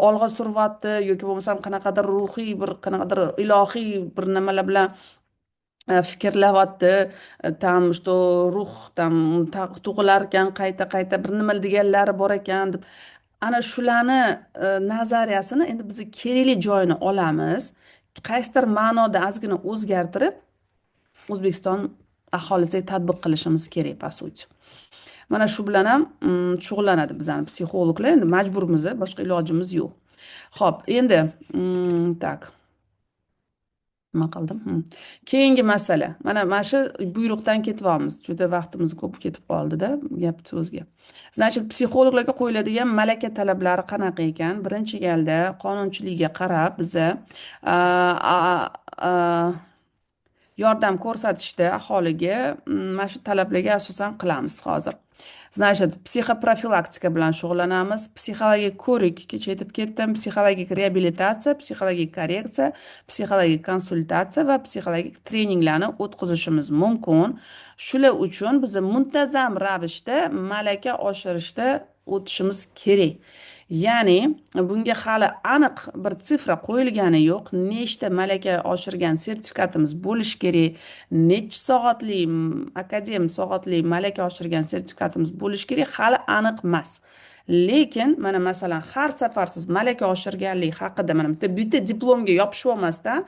olg'a suryapti yoki bo'lmasam qanaqadir ruhiy bir qanaqadir ilohiy bir nimalar bilan fikrlayapti, tam что ruh tam tug'ilar ekan qayta bir nima deganlari bor ekan deb ana shularni nazariyasini endi biz kerakli joyini olamiz, qaysidir ma'noda ozgina o'zgartirib O'zbekiston aholisiga tatbiq qilishimiz kerak по сути. Mana shu bilan ham shug'ullanadi bizani psixologlar, endi majburmiz, boshqa ilojimiz yo'q. Xo'p, endi tak nima qildim? Keyingi masala. Mana shu buyruqdan ketyapmiz. Juda vaqtimiz ko'p ketib qoldi-da, gap so'zga. Значит, psixologlarga qo'yiladigan malaka talablari qanaqa ekan? Birinchi galda qonunchilikka qarab biza yordam ko'rsatishda aholiga mana shu talablarga asosan qilamiz hozir. Значит, psixoprofilaktika bilan shug'ullanamiz, psixologik ko'rik, kecha aytib ketdim, psixologik reabilitatsiya, psixologik korreksiya, psixologik konsultatsiya va psixologik treninglarni o'tkazishimiz mumkin. Shular uchun biz muntazam ravishda malaka oshirishda o'tishimiz kerak. Ya'ni bunga hali aniq bir sifra qo'yilgani yo'q. Nechta malaka oshirgan sertifikatimiz bo'lishi kerak, necha soatli akademik soatli malaka oshirgan sertifikatimiz bo'lishi kerak, hali aniq emas. Lekin mana masalan har safar siz malaka oshirganlik haqida mana bitta diplomga yopishib olmasdan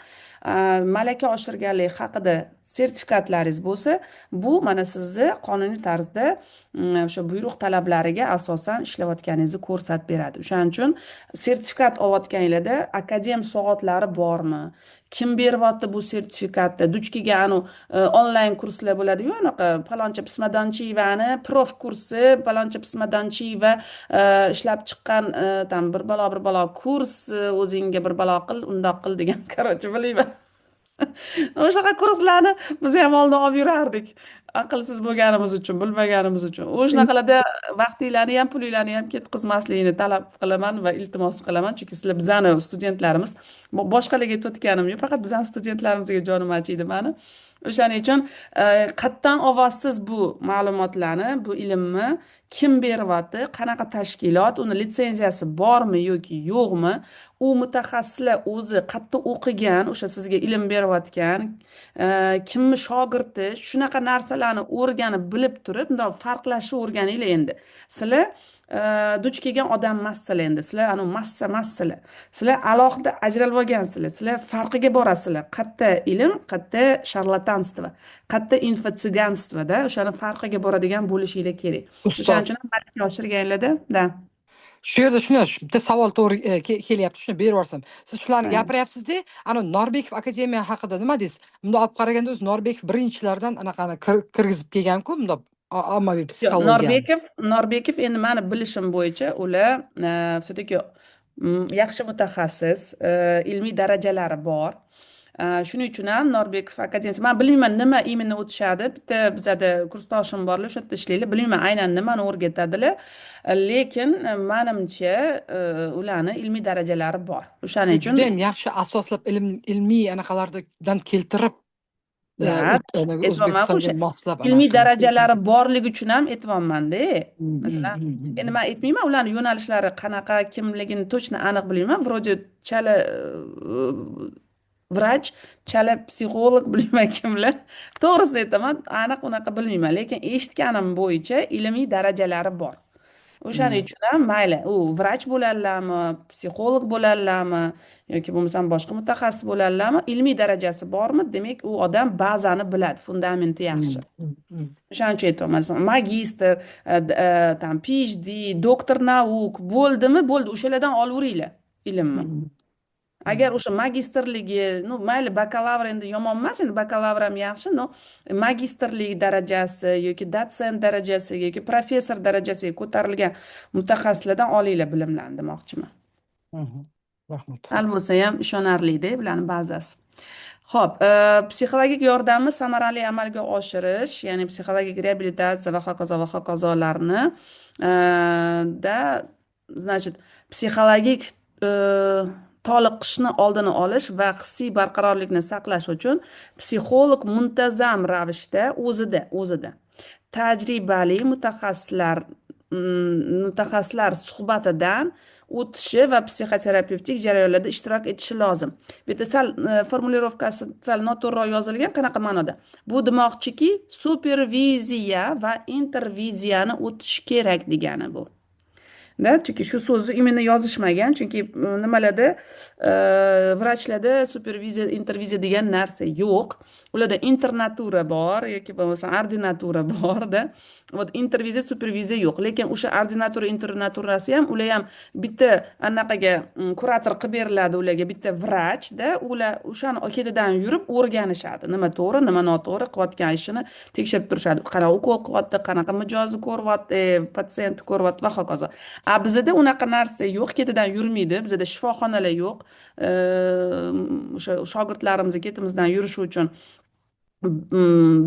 malaka oshirganlik haqida sertifikatlaringiz bo'lsa, bu mana sizni qonuniy tarzda o'sha buyruq talablariga asosan ishlayotganingizni ko'rsatib beradi. O'shaning uchun sertifikat olayotganinglarda akademik soatlari bormi? Kim beryapti bu sertifikatni? Duch kelgan onlayn kurslar bo'ladi-yu, anaqa paloncha pismadonchiyevani prof kursi, paloncha pismadonchiyeva ishlab chiqqan tam bir balo kurs, o'zingga bir balo qil, undoq qil degan, короче, bilmayman. O'shaqa kurslarni biz ham oldin olib yurardik. Aqlsiz bo'lganimiz uchun, bilmaganimiz uchun. O'shanaqalarda vaqtinglarni ham, pulinglarni ham ketkazmaslikni talab qilaman va iltimos qilaman, chunki sizlar bizani studentlarimiz. Boshqalarga aytayotganim yo'q, faqat bizani studentlarimizga jonim achiydi mani. O'shaning uchun qayerdan olyapsiz bu ma'lumotlarni, bu ilmni kim beryapti, qanaqa tashkilot, uni litsenziyasi bormi yoki yo'qmi? U mutaxassislar o'zi qayerda o'qigan, o'sha sizga ilm berayotgan, kimni shogirdi, shunaqa narsalarni o'rganib bilib turib, bundoq farqlashni o'rganinglar endi. Sizlar duch kelgan odam emassizlar endi. Sizlar massa emassizlar. Sizlar alohida ajralib olgansizlar. Sizlar farqiga borasizlar. Qayerda ilm, qayerda sharlatanstvo, qayerda infotsiganstvo-da, o'shani farqiga boradigan bo'lishinglar kerak. O'shaning uchun malaka oshirganlarda, da. Shu yerda shuni bitta savol to'g'ri kelyapti, shuni berib yuborsam. Siz shularni gapiryapsiz-da, Norbekov akademiya haqida nima deysiz? Bunda olib qaraganda o'zi Norbekov birinchilardan anaqani kirgizib kelgan-ku, bunda ommaviy psixologiya. Norbekov endi meni bilishim bo'yicha ular все-таки yaxshi mutaxassis, ilmiy darajalari bor. Shuning uchun ham Norbekov akademiyasi, men bilmayman nima imенно o'tishadi. Bitta bizada kursdoshim borlar, o'sha yerda ishlaydi. Bilmayman aynan nimani o'rgatadilar. Lekin menimcha ularni ilmiy darajalari bor. O'shaning uchun juda ham yaxshi asoslab ilmiy anaqalardan keltirib Da, aytyapmanku O'zbekistonga o'sha moslab ilmiy anaqa darajalari borligi uchun ham aytyapmanda. Masalan, endi qilib. man aytmayman ularni yo'nalishlari qanaqa, kimligini точно aniq bilmayman. Вроде chala vrach, chala psixolog bilmayman kimlar. To'g'risini aytaman, aniq unaqa bilmayman, lekin eshitganim bo'yicha ilmiy darajalari bor. O'shaning uchun ham mayli, u vrach bo'ladilarmi, psixolog bo'ladilarmi yoki bo'lmasam boshqa mutaxassis bo'ladilarmi, ilmiy darajasi bormi, demak u odam bazani biladi, fundamenti yaxshi. O'shaning uchun aytyapman, magistr, там PhD, doktor nauk bo'ldimi, bo'ldi, o'shalardan olaveringlar ilmni. Agar o'sha magistrligi, no mayli bakalavr endi yomon emas, endi bakalavr ham yaxshi, no magistrlik darajasi yoki dotsent darajasi yoki professor darajasiga ko'tarilgan mutaxassislardan olinglar bilimlarni demoqchiman. Rahmat. Hal bo'lsa ham ishonarli-da bularni bazasi. Xo'p, psixologik yordamni samarali amalga oshirish, ya'ni psixologik reabilitatsiya va hokazolarni da, значит, psixologik toliqishni oldini olish va hissiy barqarorlikni saqlash uchun psixolog muntazam ravishda o'zida tajribali mutaxassislar suhbatidan o'tishi va psixoterapevtik jarayonlarda ishtirok etishi lozim. Bu yerda sal formulirovkasi sal noto'g'ri yozilgan, qanaqa ma'noda? Bu demoqchiki, superviziya va interviziyani o'tish kerak degani bu. Da, chunki shu so'zni imенно yozishmagan, chunki nimalarda vrachlarda superviziya, interviziya degan narsa yo'q. Ularda internatura bor yoki bo'lmasa ordinatura borda. Вот interviziya, superviziya yo'q. Lekin o'sha ordinatura, internaturasi ham ular ham bitta anaqaga kurator qilib beriladi ularga, bitta vrachda, ular o'shani ketidan yurib o'rganishadi. Nima to'g'ri, nima noto'g'ri qilayotgan ishini tekshirib turishadi. Qanaqa ukol qilyapti, qanaqa mijozni ko'ryapti, patsient ko'ryapti va hokazo. Bizda unaqa narsa yo'q, ketidan yurmaydi. Bizda shifoxonalar yo'q. O'sha shogirdlarimiz ketimizdan yurishi uchun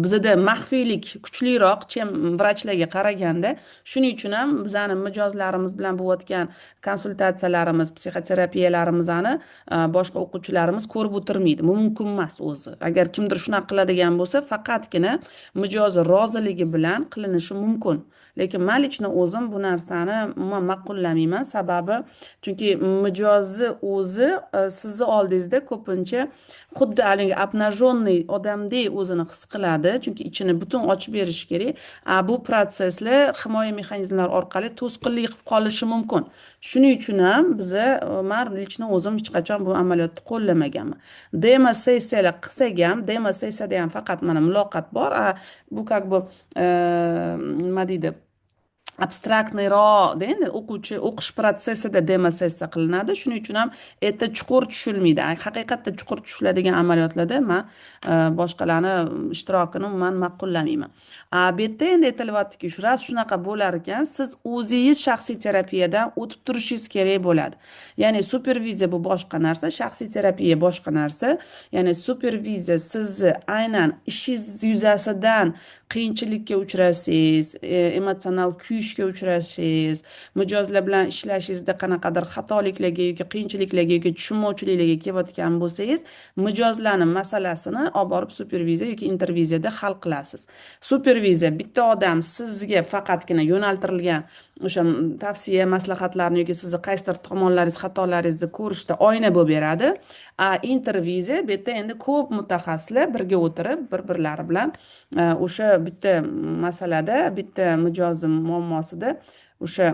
bizda maxfiylik kuchliroq vrachlarga qaraganda. Shuning uchun ham bizani mijozlarimiz bilan bo'layotgan konsultatsiyalarimiz, psixoterapiyalarimizni boshqa o'quvchilarimiz ko'rib o'tirmaydi. Bu mumkin emas o'zi. Agar kimdir shunaqa qiladigan bo'lsa, faqatgina mijozi roziligi bilan qilinishi mumkin. Lekin men lichno o'zim bu narsani umuman ma'qullamayman. Sababi, chunki mijozni o'zi sizni oldingizda ko'pincha xuddi haligi обнаженный odamdek o'zini his qiladi, chunki ichini butun ochib berish kerak. Bu proseslar himoya mexanizmlari orqali to'sqinlik qilib qolishi mumkin. Shuning uchun ham men lichno o'zim hech qachon bu amaliyotni qo'llamaganman. Demo sessiyalar qilsak ham, demo sessiyada ham faqat mana muloqot bor. Bu как бы nima deydi, abstraktniyroq endi o'qish protsessida demo sessiya qilinadi. Shuning uchun ham erta chuqur tushilmaydi. Haqiqatda chuqur tushiladigan amaliyotlarda men boshqalarni ishtirokini umuman ma'qullamayman. Bu yerda endi aytilyaptiki, shunaqa bo'lar ekan, siz o'zingiz shaxsiy terapiyadan o'tib turishingiz kerak bo'ladi. Ya'ni superviziya bu boshqa narsa, shaxsiy terapiya boshqa narsa. Ya'ni superviziya sizni aynan ishingiz yuzasidan qiyinchilikka uchrasangiz, emotsional kuyishga uchrasangiz, mijozlar bilan ishlashingizda qanaqadir xatoliklarga yoki qiyinchiliklarga yoki tushunmovchiliklarga kelayotgan bo'lsangiz, mijozlarni masalasini olib borib superviziya yoki interviziyada hal qilasiz. Superviziya bitta odam sizga faqatgina yo'naltirilgan o'sha tavsiya, maslahatlarni yoki sizni qaysidir tomonlaringiz, xatolaringizni ko'rishda oyna bo'lib beradi. Interviziya bu yerda endi ko'p mutaxassislar birga o'tirib, bir-birlari bilan o'sha bitta masalada, bitta mijoz muammosida o'sha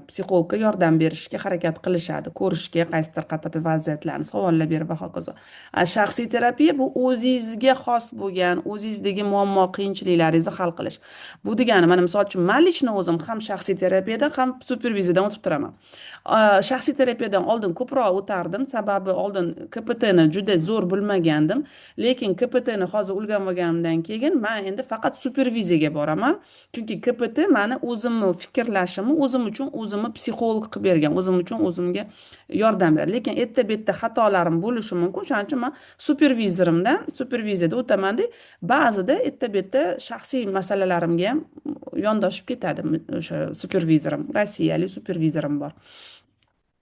psixologga yordam berishga harakat qilishadi, ko'rishga qaysidir qator vaziyatlarni savollar berib va hokazo. Shaxsiy terapiya bu o'zingizga xos bo'lgan, o'zingizdagi muammo, qiyinchiliklaringizni hal qilish. Bu degani, mana misol uchun men lichno o'zim ham shaxsiy terapiyadan, ham superviziyadan o'tib turaman. Shaxsiy terapiyadan oldin ko'proq o'tardim, sababi oldin KPTni juda zo'r bilmagandim, lekin KPTni hozir o'rganganimdan keyin men endi faqat superviziyaga boraman, chunki KPT meni o'zimni fikrlashimni, o'zim uchun o'zimni psixolog qilib bergan, o'zim uchun o'zimga yordam beradi. Lekin erta-betda xatolarim bo'lishi mumkin, shuning uchun men superviziyada o'taman-da, ba'zida erta-betda shaxsiy masalalarimga ham yondoshib ketadi o'sha supervizorim, rossiyalik supervizorim bor.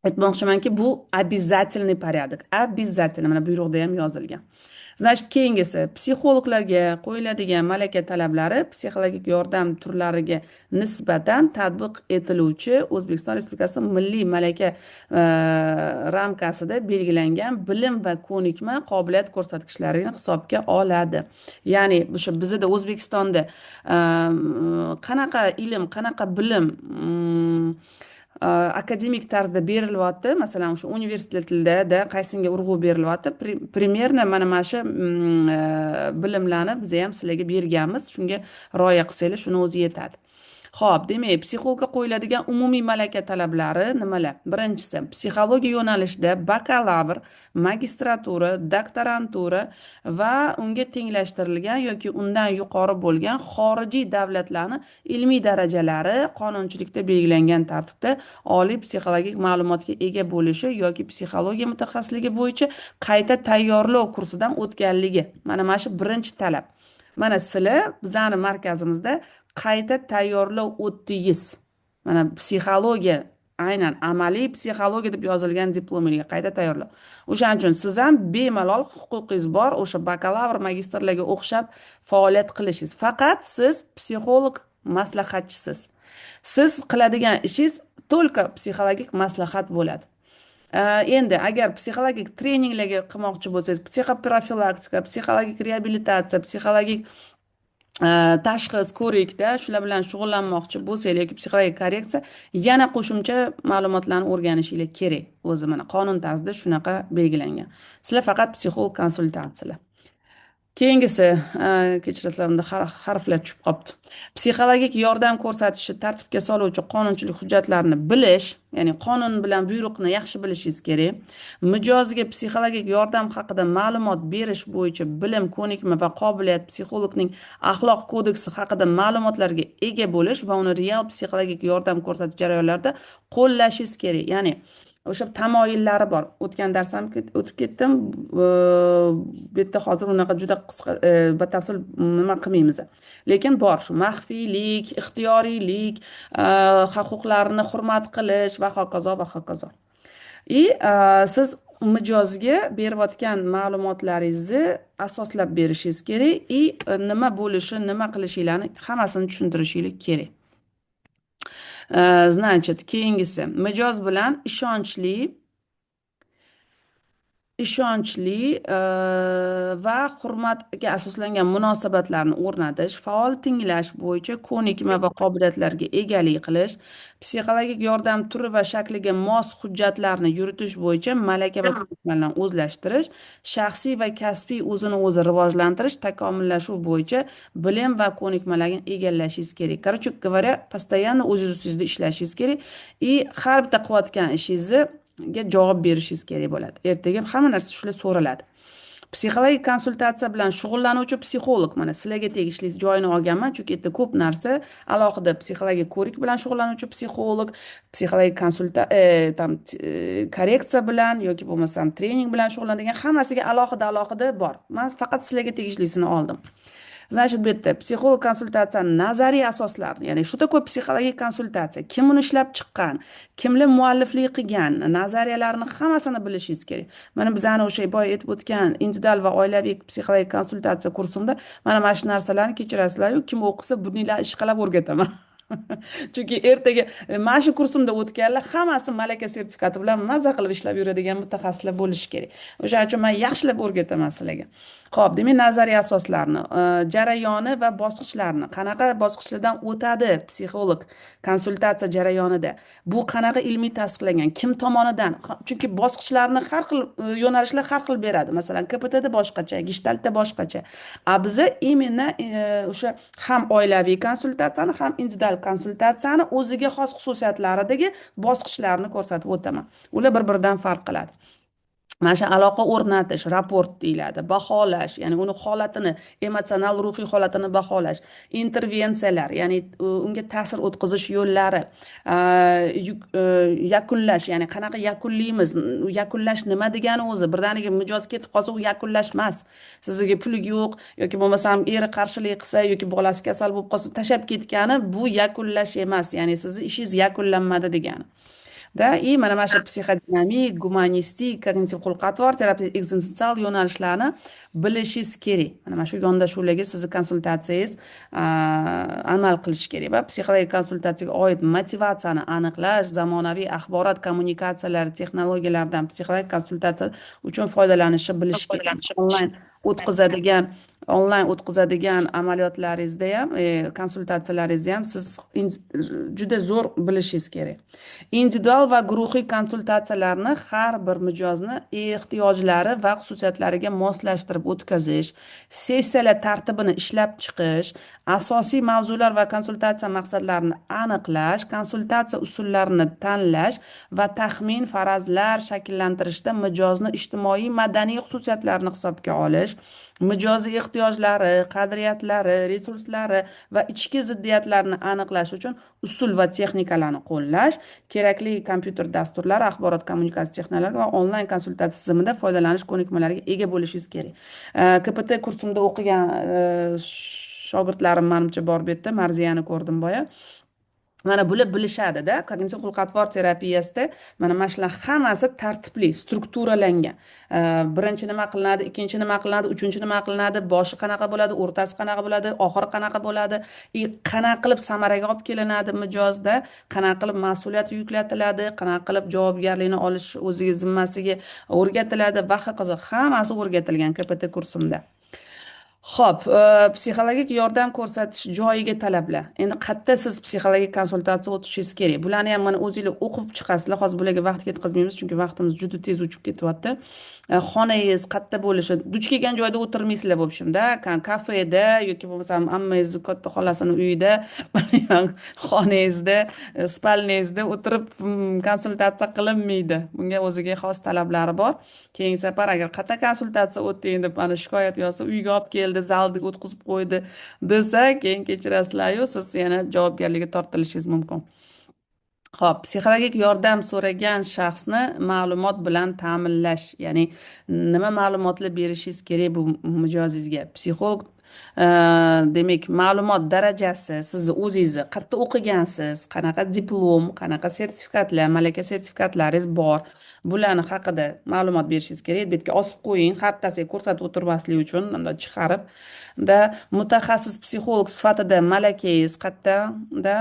Aytmoqchimanki, bu обязательный порядок, обязательно, mana buyruqda ham yozilgan. Значит, keyingisi psixologlarga qo'yiladigan malaka talablari psixologik yordam turlariga nisbatan tatbiq etiluvchi O'zbekiston Respublikasi milliy malaka ramkasida belgilangan bilim va ko'nikma qobiliyat ko'rsatkichlarini hisobga oladi. Ya'ni o'sha bizda O'zbekistonda qanaqa ilm, qanaqa bilim akademik tarzda berilyapti, masalan o'sha universitetlarda qaysiga urg'u berilyapti, примерно mana shu bilimlarni biz ham sizlarga berganmiz, shunga rioya qilsanglar shuni o'zi yetadi. Xo'p, demak, psixologga qo'yiladigan umumiy malaka talablari nimalar? Birinchisi, psixologiya yo'nalishida bakalavr, magistratura, doktorantura va unga tenglashtirilgan yoki undan yuqori bo'lgan xorijiy davlatlarning ilmiy darajalari qonunchilikda belgilangan tartibda oliy psixologik ma'lumotga ega bo'lishi yoki psixologiya mutaxassisligi bo'yicha qayta tayyorlov kursidan o'tganligi. Mana shu birinchi talab. Mana sizlar bizani markazimizda qayta tayyorlov o'tdingiz. Mana psixologiya, aynan amaliy psixologiya deb yozilgan diplomiga qayta tayyorlov. O'shaning uchun siz ham bemalol huquqingiz bor, o'sha bakalavr, magistrlarga o'xshab faoliyat qilishingiz. Faqat siz psixolog maslahatchisiz. Siz qiladigan ishingiz только psixologik maslahat bo'ladi. Endi agar psixologik treninglarga qilmoqchi bo'lsangiz, psixoprofilaktika, psixologik reabilitatsiya, psixologik tashxis, ko'rikda shular bilan shug'ullanmoqchi bo'lsangiz yoki psixologik korreksiya, yana qo'shimcha ma'lumotlarni o'rganishingiz kerak. O'zi mana qonun tarzida shunaqa belgilangan. Sizlar faqat psixolog konsultantsiyalar. Keyingisi, kechirasizlar, unda harflar tushib qolibdi. Psixologik yordam ko'rsatishni tartibga soluvchi qonunchilik hujjatlarini bilish, ya'ni qonun bilan buyruqni yaxshi bilishingiz kerak. Mijozga psixologik yordam haqida ma'lumot berish bo'yicha bilim, ko'nikma va qobiliyat, psixologning axloq kodeksi haqida ma'lumotlarga ega bo'lish va uni real psixologik yordam ko'rsatish jarayonlarida qo'llashingiz kerak. Ya'ni o'sha tamoyillari bor. O'tgan darsam o'tib ketdim. Bu yerda hozir unaqa juda qisqa batafsil nima qilmaymiz. Lekin bor shu maxfiylik, ixtiyoriylik, huquqlarni hurmat qilish va hokazo va hokazo. Siz mijozga berayotgan ma'lumotlaringizni asoslab berishingiz kerak, nima bo'lishi, nima qilishinglarni hammasini tushuntirishingiz kerak. Значит, keyingisi mijoz bilan ishonchli va hurmatga asoslangan munosabatlarni o'rnatish, faol tinglash bo'yicha ko'nikma va qobiliyatlarga egalik qilish, psixologik yordam turi va shakliga mos hujjatlarni yuritish bo'yicha malaka va ko'nikmalarni o'zlashtirish, shaxsiy va kasbiy o'zini o'zi rivojlantirish, takomillashuv bo'yicha bilim va ko'nikmalarni egallashingiz kerak. Короче говоря, постоянно o'zingiz ustingizda ishlashingiz kerak. Har bitta qilayotgan ishingizni javob berishingiz kerak bo'ladi. Ertaga hamma narsa shular so'raladi. Psixologik konsultatsiya bilan shug'ullanuvchi psixolog, mana sizlarga tegishli joyini olganman, chunki yerda ko'p narsa alohida psixologik ko'rik bilan shug'ullanuvchi psixolog, psixologik korreksiya bilan yoki bo'lmasam trening bilan shug'ullanadigan hammasiga alohida bor. Men faqat sizlarga tegishlisini oldim. Значит, bu yerda psixolog konsultatsiyani nazariy asoslari, ya'ni shu такое psixologik konsultatsiya, kim uni ishlab chiqqan, kimlar mualliflik qilgan, nazariyalarini hammasini bilishingiz kerak. Mana bizani o'sha boya aytib o'tgan individual va oilaviy psixologik konsultatsiya kursimda mana shu narsalarni kechirasizlar-ku, kim o'qisa buninglar ishqalab o'rgataman. Chunki ertaga mana shu kursimda o'tganlar hammasi malaka sertifikati bilan mazza qilib ishlab yuradigan mutaxassislar bo'lishi kerak. O'shaning uchun men yaxshilab o'rgataman sizlarga. Xo'p, demak, nazariy asoslarni, jarayoni va bosqichlarni, qanaqa bosqichlardan o'tadi psixolog konsultatsiya jarayonida, bu qanaqa ilmiy tasdiqlangan, kim tomonidan, chunki bosqichlarni har xil yo'nalishlar har xil beradi. Masalan, KPTda boshqacha, Gestaltda boshqacha. Biza именно o'sha ham oilaviy konsultatsiyani, ham individual konsultatsiyani o'ziga xos xususiyatlaridagi bosqichlarni ko'rsatib o'taman. Ular bir-biridan farq qiladi. Mana shu aloqa o'rnatish, raport deyiladi, baholash, ya'ni uni holatini, emotsional ruhiy holatini baholash, intervensiyalar, ya'ni unga ta'sir o'tkazish yo'llari, yakunlash, ya'ni qanaqa yakunlaymiz, yakunlash nima degani o'zi, birdaniga mijoz ketib qolsa u yakunlash emas. Sizga pul yo'q yoki bo'lmasam eri qarshilik qilsa yoki bolasi kasal bo'lib qolsa tashab ketgani bu yakunlash emas, ya'ni sizning ishingiz yakunlanmadi degani. da и mana shu psixodinamik, gumanistik, kognitiv xulq-atvor terapiya, ekzistensial yo'nalishlarni bilishingiz kerak. Mana shu yondashuvlarga sizni konsultatsiyangiz amal qilishi kerak va psixologik konsultatsiyaga oid motivatsiyani aniqlash, zamonaviy axborot kommunikatsiyalari texnologiyalaridan psixologik konsultatsiya uchun foydalanishi bilish kerak. O'tkazadigan onlayn o'tkazadigan amaliyotlaringizda ham konsultatsiyalaringizda ham siz juda zo'r bilishingiz kerak. Individual va guruhiy konsultatsiyalarni har bir mijozni ehtiyojlari va xususiyatlariga moslashtirib o'tkazish, sessiyalar tartibini ishlab chiqish, asosiy mavzular va konsultatsiya maqsadlarini aniqlash, konsultatsiya usullarini tanlash va taxmin farazlar shakllantirishda mijozni ijtimoiy madaniy xususiyatlarini hisobga olish, mijozi ehtiyojlari, qadriyatlari, resurslari va ichki ziddiyatlarini aniqlash uchun usul va texnikalarni qo'llash, kerakli kompyuter dasturlari, axborot kommunikatsiya texnologiyalari va onlayn konsultatsiya tizimida foydalanish ko'nikmalariga ega bo'lishingiz kerak. KPT kursimda o'qigan shogirdlarim manimcha bor bu yerda, Marziyani ko'rdim boya. Mana bular bilishadi-da, kognitiv xulq-atvor terapiyasida mana shular hammasi tartibli, strukturalangan. Birinchi nima qilinadi, ikkinchi nima qilinadi, uchinchi nima qilinadi, boshi qanaqa bo'ladi, o'rtasi qanaqa bo'ladi, oxiri qanaqa bo'ladi, qanaqa qilib samaraga olib kelinadi mijozda, qanaqa qilib mas'uliyat yuklatiladi, qanaqa qilib javobgarlikni olish o'ziga zimmasiga o'rgatiladi va hokazo, hammasi o'rgatilgan KPT kursimda. Xo'p, psixologik yordam ko'rsatish joyiga talablar. Endi qayerda siz psixologik konsultatsiya o'tishingiz kerak? Bularni ham mana o'zingizlar o'qib chiqasizlar. Hozir bularga vaqt ketkazmaymiz, chunki vaqtimiz juda tez uchib ketyapti. Xonangiz qayerda bo'lishi, duch kelgan joyda o'tirmaysizlar bo'lishimda, kafeda yoki bo'lmasam ammangizni katta xolasini uyida, xonangizda, spalnangizda o'tirib konsultatsiya qilinmaydi. Bunga o'ziga xos talablari bor. Keyingi safar agar qayerda konsultatsiya o'tding deb mana shikoyat yozsa, uyga olib keldi, zalga o'tkazib qo'ydi desa, keyin kechirasizlar-yu, siz yana javobgarlikka tortilishingiz mumkin. Xo'p, psixologik yordam so'ragan shaxsni ma'lumot bilan ta'minlash, ya'ni nima ma'lumotlar berishingiz kerak bu mijozingizga. Psixolog demak, ma'lumot darajasi, sizni o'zingizni qayerda o'qigansiz, qanaqa diplom, qanaqa sertifikatlar, malaka sertifikatlaringiz bor, bularni haqida ma'lumot berishingiz kerak. Betga osib qo'ying, xaritasiga ko'rsatib o'tirmaslik uchun, bunday chiqarib. Mutaxassis psixolog sifatida malakangiz qayerda,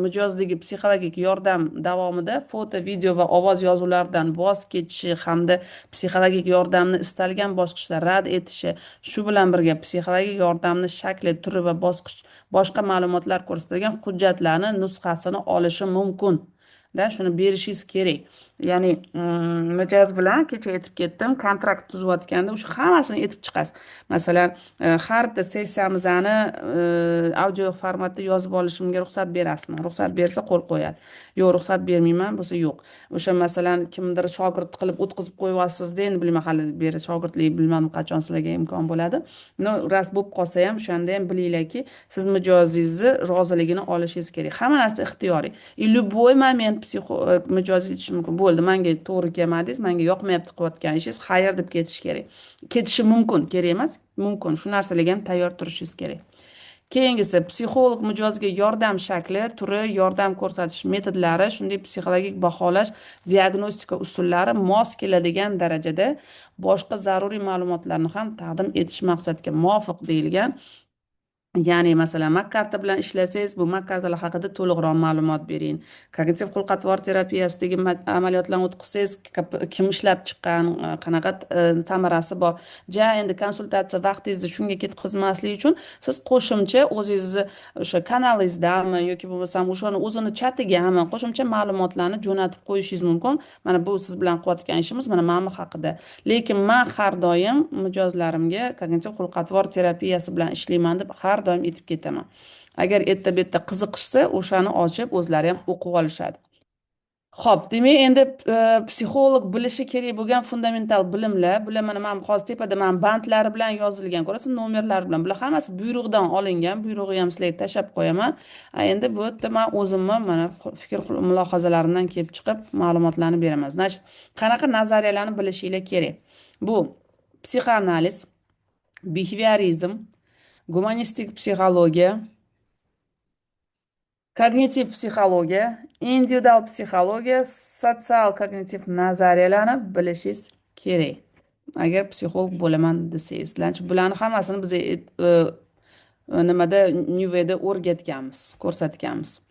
mijozdagi psixologik yordam davomida foto, video va ovoz yozuvlaridan voz kechishi hamda psixologik yordamni istalgan bosqichda rad etishi, shu bilan birga psixologik yordamni shakli, turi va boshqa ma'lumotlar ko'rsatilgan hujjatlarni nusxasini olishi mumkin. Shuni berishingiz kerak. Ya'ni mijoz bilan kecha aytib ketdim, kontrakt tuzayotganda o'sha hammasini aytib chiqasiz. Masalan, har bitta sessiyamizni audio formatda yozib olishimga ruxsat berasizmi? Ruxsat bersa qo'l qo'yadi. Yo'q, ruxsat bermayman, bo'lsa yo'q. O'sha masalan kimdir shogird qilib o'tkazib qo'yyapsiz-da, endi bilmayman hali beri shogirdlik bilmam qachon sizlarga imkon bo'ladi. Rost bo'lib qolsa ham o'shanda ham bilinglarki, siz mijozingizni roziligini olishingiz kerak. Hamma narsa ixtiyoriy. Любой moment mijozingiz aytishi mumkin. Bo'ldi, menga to'g'ri kelmadingiz, menga yoqmayapti qilayotgan ishingiz, xayr deb ketish kerak. Ketishi mumkin, kerak emas, mumkin. Shu narsalarga ham tayyor turishingiz kerak. Keyingisi, psixolog mijozga yordam shakli, turi, yordam ko'rsatish metodlari, shunday psixologik baholash, diagnostika usullari mos keladigan darajada boshqa zaruriy ma'lumotlarni ham taqdim etish maqsadga muvofiq deyilgan. Ya'ni masalan, McCarthy bilan ishlasangiz, bu McCarthylar haqida to'liqroq ma'lumot bering. Kognitiv xulq-atvor terapiyasidagi amaliyotlarni o'tkazsangiz, kim ishlab chiqqan, qanaqa samarasi bor. Endi konsultatsiya vaqtingizni shunga ketkazmaslik uchun siz qo'shimcha o'zingizni o'sha kanalingizdanmi yoki bo'lmasam o'shani o'zini chatigami qo'shimcha ma'lumotlarni jo'natib qo'yishingiz mumkin. Mana bu siz bilan qilayotgan ishimiz mana bu haqida. Lekin men har doim mijozlarimga kognitiv xulq-atvor terapiyasi bilan ishlayman deb har doim aytib ketaman. Agar erta-betda qiziqishsa, o'shani ochib o'zlari ham o'qib olishadi. Xo'p, demak, endi psixolog bilishi kerak bo'lgan fundamental bilimlar, bular mana men hozir tepada bandlari bilan yozilgan, ko'rasiz, nomerlari bilan. Bular hammasi buyruqdan olingan, buyrug'ini ham sizlarga tashlab qo'yaman. Endi bu yerda men o'zimni mana fikr mulohazalarimdan kelib chiqib ma'lumotlarni beraman. Значит, qanaqa nazariyalarni bilishinglar kerak. Bu psixoanaliz, behaviorizm, gumanistik psixologiya, Kognitiv psixologiya, individual psixologiya, sotsial kognitiv nazariyalarni bilishingiz kerak. Agar psixolog bo'laman desangiz. Bularni hammasini biz nimada Nuveda o'rgatganmiz, ko'rsatganmiz.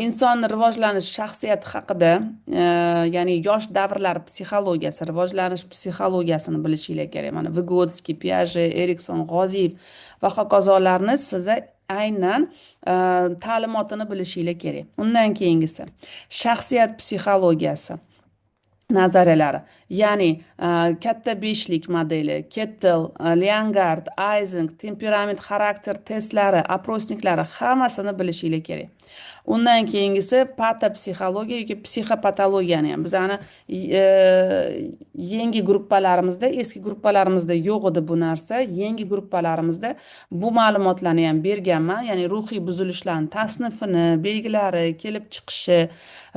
Inson rivojlanish shaxsiyati haqida, ya'ni yosh davrlar psixologiyasi, rivojlanish psixologiyasini bilishinglar kerak. Mana Vygotsky, Piaget, Erikson, G'oziyev va hokazolarni siz aynan ta'limotini bilishinglar kerak. Undan keyingisi shaxsiyat psixologiyasi nazariyalari, ya'ni katta beshlik modeli, Kettel, Leongard, Eysenck, temperament xarakter testlari, oprosniklari hammasini bilishinglar kerak. Undan keyingisi patopsixologiya yoki psixopatologiyani ham bizani yangi gruppalarimizda, eski gruppalarimizda yo'q edi bu narsa. Yangi gruppalarimizda bu ma'lumotlarni ham berganman, ya'ni ruhiy buzilishlarning tasnifini, belgilari, kelib chiqishi,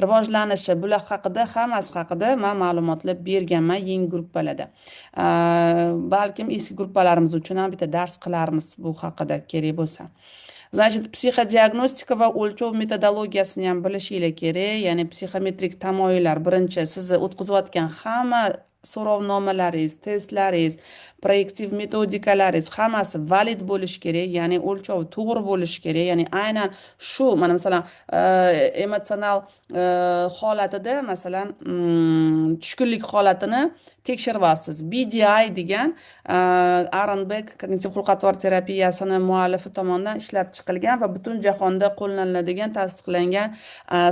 rivojlanishi, bular haqida hammasi haqida men ma'lumotlar berganman yangi gruppalarda. Balkim eski gruppalarimiz uchun ham bitta dars qilarmiz bu haqida kerak bo'lsa. Значит, psixodiagnostika va o'lchov metodologiyasini ham bilishinglar kerak. Ya'ni psixometrik tamoyillar, birinchi sizni o'tkazayotgan hamma so'rovnomalaringiz, testlaringiz, proyektiv metodikalaringiz hammasi valid bo'lishi kerak, ya'ni o'lchov to'g'ri bo'lishi kerak. Ya'ni aynan shu, mana masalan, emotsional holatida, masalan, tushkunlik holatini tekshiryapsiz. BDI degan Aaron Beck kognitiv xulq-atvor terapiyasini muallifi tomonidan ishlab chiqilgan va butun jahonda qo'llaniladigan, tasdiqlangan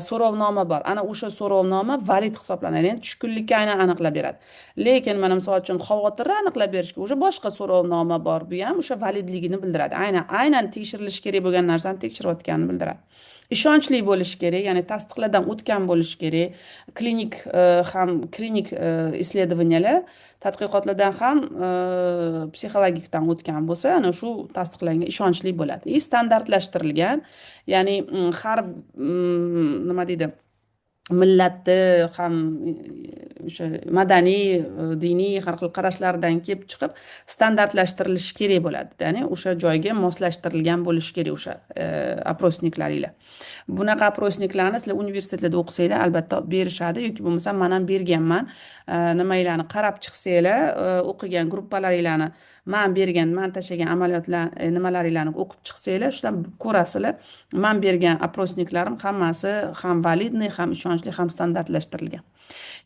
so'rovnoma bor. Ana o'sha so'rovnoma valid hisoblanadi. Ya'ni tushkunlikka aynan aniqlab beradi. Lekin mana misol uchun xavotirni aniqlab berishga o'sha boshqa so'rovnoma bor. Bu ham o'sha validligini bildiradi. Aynan tekshirilishi kerak bo'lgan narsani tekshirayotganini bildiradi. Ishonchli bo'lishi kerak, ya'ni tasdiqlardan o'tgan bo'lishi kerak. Klinik исследованиялар, tadqiqotlardan ham psixologikdan o'tgan bo'lsa, ana shu tasdiqlangan, ishonchli bo'ladi. Standartlashtirilgan, ya'ni har nima deydi, millatni ham o'sha madaniy, diniy har xil qarashlardan kelib chiqib standartlashtirilishi kerak bo'ladi. Ya'ni o'sha joyga moslashtirilgan bo'lishi kerak o'sha oprosniklaringlar. Bunaqa oprosniklarni sizlar universitetlarda o'qisanglar albatta berishadi yoki bo'lmasa men ham berganman. Nimalarni qarab chiqsanglar, o'qigan gruppalaringlarni, men tashlagan amaliyotlar nimalaringlarni o'qib chiqsanglar, shundan ko'rasizlar. Men bergan oprosniklarim hammasi ham validniy, ham ishonchli, ham standartlashtirilgan.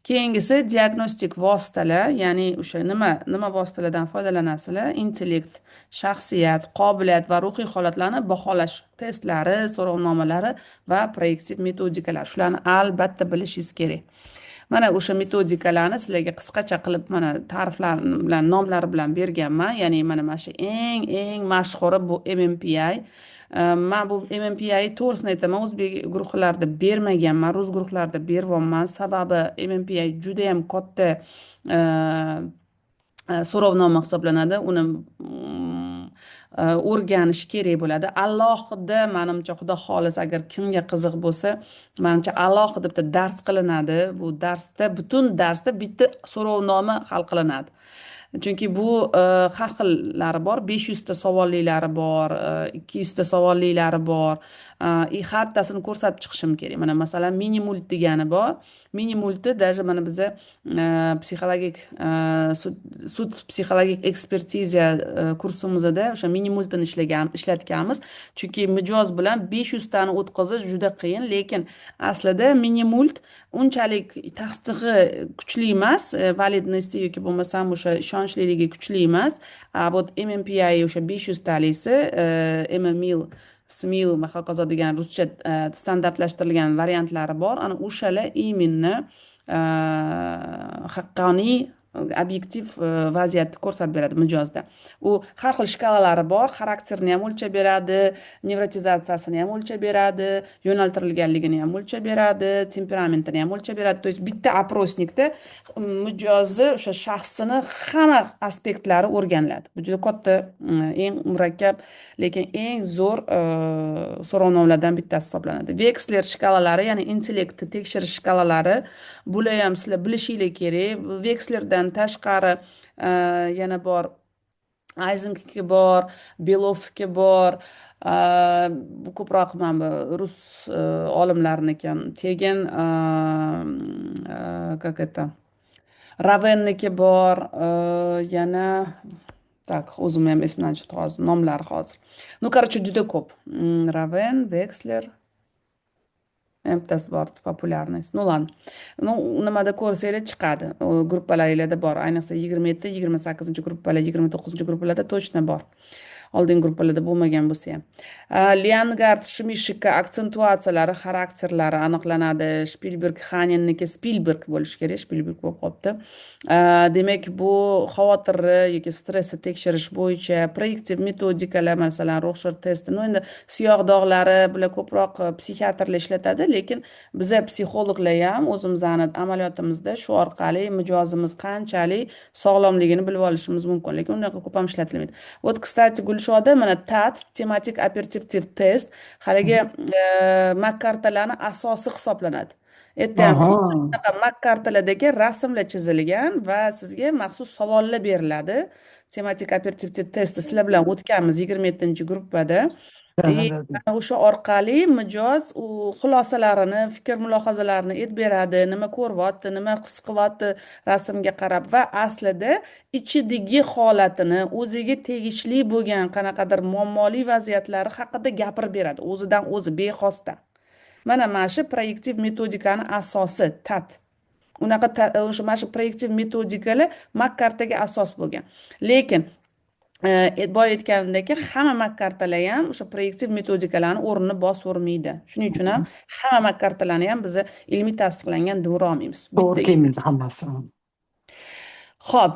Keyingisi diagnostik vositalar, ya'ni o'sha nima vositalardan foydalanasizlar? Intellekt, shaxsiyat, qobiliyat va ruhiy holatlarni baholash testlari, so'rovnomalari va proyektiv metodikalar. Shularni albatta bilishingiz kerak. Mana o'sha metodikalarni sizlarga qisqacha qilib mana ta'riflar bilan, nomlari bilan berganman. Ya'ni mana shu eng mashhuri bu MMPI. Men bu MMPI to'g'risini aytaman, o'zbek guruhlarida bermaganman, rus guruhlarida beryapman. Sababi MMPI juda ham katta so'rovnoma hisoblanadi. Uni o'rganish kerak bo'ladi. Alohida, menimcha, xudo xohlasa, agar kimga qiziq bo'lsa, menimcha alohida bitta dars qilinadi. Bu butun darsda bitta so'rovnoma hal qilinadi. Chunki bu har xillari bor, 500 ta savolliklari bor, 200 ta savolliklari bor. Har bittasini ko'rsatib chiqishim kerak. Mana masalan mini mult degani bor. Mini multni даже mana biza psixologik sud psixologik ekspertiza kursimizda o'sha mini multni ishlatganmiz. Chunki mijoz bilan 500 tani o'tkazish juda qiyin, lekin aslida mini mult unchalik tasdig'i kuchli emas, validnosti yoki bo'lmasam o'sha ishonchliligi kuchli emas. Вот MMPI o'sha 500 talisi, MMIL, SMIL va hokazo degan ruscha standartlashtirilgan variantlari bor. Ana o'shalar imенно haqqoniy obyektiv vaziyatni ko'rsatib beradi mijozda. U har xil shkalalari bor, xarakterni ham o'lchab beradi, nevrotizatsiyasini ham o'lchab beradi, yo'naltirilganligini ham o'lchab beradi, temperamentini ham o'lchab beradi. То есть bitta oprosnikda mijozni, o'sha shaxsini hamma aspektlari o'rganiladi. Bu juda katta, eng murakkab, lekin eng zo'r so'rovnomalardan bittasi hisoblanadi. Veksler shkalalari, ya'ni intellektni tekshirish shkalalari, bular ham sizlar bilishinglar kerak. Vekslerdan tashqari yana bor Ayzenki bor, Belovki bor. Bu ko'proq mana bu rus olimlarniki. Keyin как это Ravenniki bor, yana tak, o'zim ham esimdan chiqdi hozir, nomlari hozir. Ну, короче, juda ko'p. Raven, Wexler, ham bittasi bor, populyarность. Ну, ладно. Ну, nimada ko'rsanglar chiqadi. Gruppalaringlarda bor. Ayniqsa 27, 28 gruppalar, 29 gruppalarda точно bor. Oldingi gruppalarda bo'lmagan bo'lsa ham. Leongard Shmishika aksentuatsiyalari, xarakterlari aniqlanadi. Spielberg Xaninniki Spielberg bo'lishi kerak, Spielberg bo'lib qolibdi. Demak, bu xavotirni yoki stressni tekshirish bo'yicha proyektiv metodikalar, masalan, Rorschach testi. No, endi siyoh dog'lari bular ko'proq psixiatrlar ishlatadi, lekin biza psixologlar ham o'zimizni amaliyotimizda shu orqali mijozimiz qanchalik sog'lomligini bilib olishimiz mumkin, lekin unaqa ko'p ham ishlatilmaydi. Вот, кстати, Gulshoda mana TAT, tematik aperitiv test, haligi mak-kartalarni asosi hisoblanadi. Erta ham Aha. mak-kartalardagi rasmlar chizilgan va sizga maxsus savollar beriladi. Tematik aperitiv testi sizlar bilan o'tganmiz 27-gruppada. O'sha orqali mijoz u xulosalarini, fikr mulohazalarini aytib beradi, nima ko'ryapti, nima his qilyapti rasmga qarab va aslida ichidagi holatini, o'ziga tegishli bo'lgan qanaqadir muammoli vaziyatlari haqida gapirib beradi, o'zidan o'zi bexosdan. Mana shu proyektiv metodikani asosi TAT. Unaqa o'sha mana shu proyektiv metodikalar mak-kartaga asos bo'lgan. Lekin boya aytganimdek, hamma mak-kartalar ham o'sha proyektiv metodikalarni o'rnini bosavermaydi. Shuning uchun ham hamma mak-kartalarni ham biz ilmiy tasdiqlangan deb olmaymiz. To'g'ri kelmaydi hammasi. Xo'p,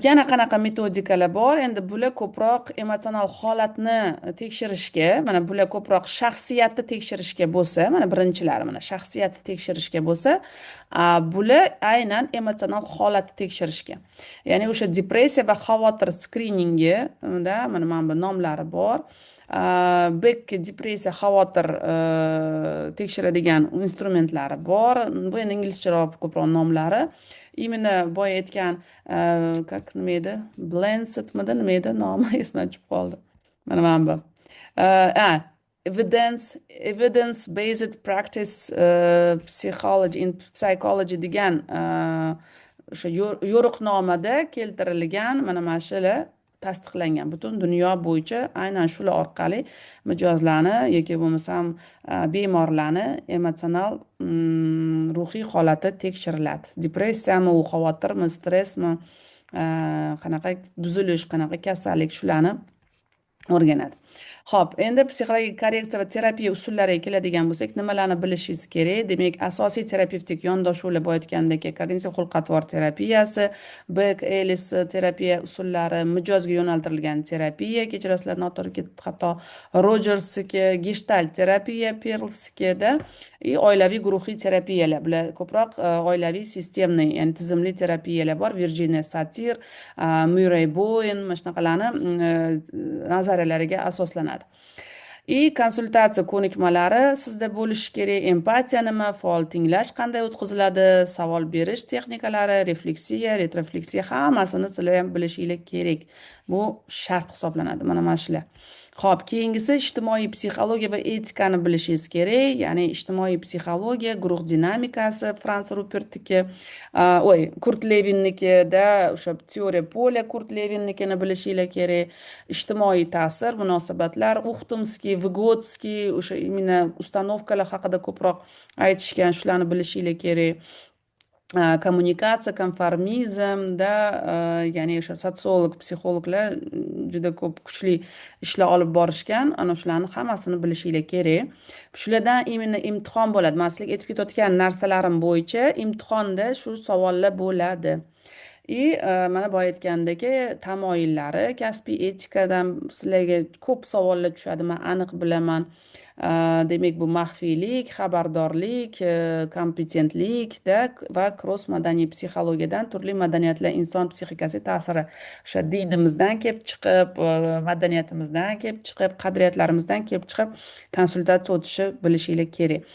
yana qanaqa metodikalar bor? Endi bular ko'proq emotsional holatni tekshirishga, mana bular ko'proq shaxsiyatni tekshirishga bo'lsa, mana birinchilari mana shaxsiyatni tekshirishga bo'lsa, bular aynan emotsional holatni tekshirishga. Ya'ni o'sha depressiya va xavotir skriningida mana bu nomlari bor. Beck depressiya, xavotir tekshiradigan instrumentlari bor. Bu endi inglizcharoq ko'proq nomlari. Именно boya aytgan nima edi? Blancetmidi, nima edi nomi esimdan chiqib qoldi. Mana bu. Evidence based practice psychology degan o'sha yo'riqnomada keltirilgan mana shular tasdiqlangan. Butun dunyo bo'yicha aynan shular orqali mijozlarni yoki bo'lmasam bemorlarni emotsional ruhiy holati tekshiriladi. Depressiyami, u xavotirmi, stressmi, qanaqa buzilish, qanaqa kasallik, shularni o'rganadi. Xo'p, endi psixologik korreksiya va terapiya usullariga keladigan bo'lsak, nimalarni bilishingiz kerak? Demak, asosiy terapevtik yondashuvlar bo'la aytgandek, kognitiv xulq-atvor terapiyasi, Beck, Ellis terapiya usullari, mijozga yo'naltirilgan terapiya, kechirasizlar, noto'g'ri xato, Rojersniki, Gestalt terapiya, Perlskida, oilaviy guruhiy terapiyalar. Bular ko'proq oilaviy sistemli, ya'ni tizimli terapiyalar bor. Virginia Satir, Murray Bowen, mana shunaqalarni nazariyalariga asoslanadi. Konsultatsiya ko'nikmalari sizda bo'lishi kerak. Empatiya nima, faol tinglash qanday o'tkaziladi, savol berish texnikalari, refleksiya, retrofleksiya, hammasini sizlar ham bilishinglar kerak. Bu shart hisoblanadi. Mana shular. Xo'p, keyingisi ijtimoiy psixologiya va etikani bilishingiz kerak. Ya'ni ijtimoiy psixologiya, guruh dinamikasi, Frans Rupertniki, Kurt Levinnikida o'sha teoriya polya Kurt Levinnikini bilishinglar kerak. Ijtimoiy ta'sir, munosabatlar, Uxtomskiy, Vygotsky o'sha imенно ustanovkalar haqida ko'proq aytishgan, shularni bilishinglar kerak. Kommunikatsiya, konformizmda, ya'ni o'sha sotsiolog, psixologlar juda ko'p kuchli ishlar olib borishgan, ana shularni hammasini bilishinglar kerak. Shulardan imенно imtihon bo'ladi. Men sizlarga aytib ketayotgan narsalarim bo'yicha imtihonda shu savollar bo'ladi. Mana boya aytgandek, tamoyillari, kasbiy etikadan sizlarga ko'p savollar tushadi, men aniq bilaman. Demak, bu maxfiylik, xabardorlik, kompetentlikda va kross madaniy psixologiyadan turli madaniyatlar inson psixikasiga ta'siri o'sha dinimizdan kelib chiqib, madaniyatimizdan kelib chiqib, qadriyatlarimizdan kelib chiqib konsultatsiya o'tishi bilishinglar kerak.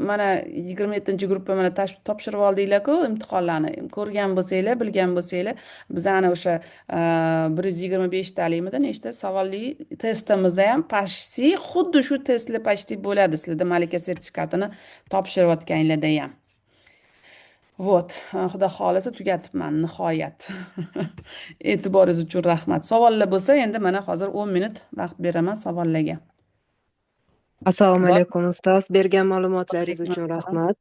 Mana 27 gruppa mana topshirib oldinglar-ku imtihonlarni. Ko'rgan bo'lsanglar, bilgan bo'lsanglar, bizani o'sha 125talikmidi nechta savolli testimizda ham почти xuddi shu testlar почти bo'ladi sizlarda malaka sertifikatini topshirayotganinglarda ham. Вот, xudo xohlasa tugatibman nihoyat. E'tiboringiz uchun rahmat. Savollar bo'lsa, endi mana hozir 10 minut vaqt beraman savollarga. Assalomu Bor. alaykum ustoz. Bergan ma'lumotlaringiz Alaykum uchun assalom. rahmat.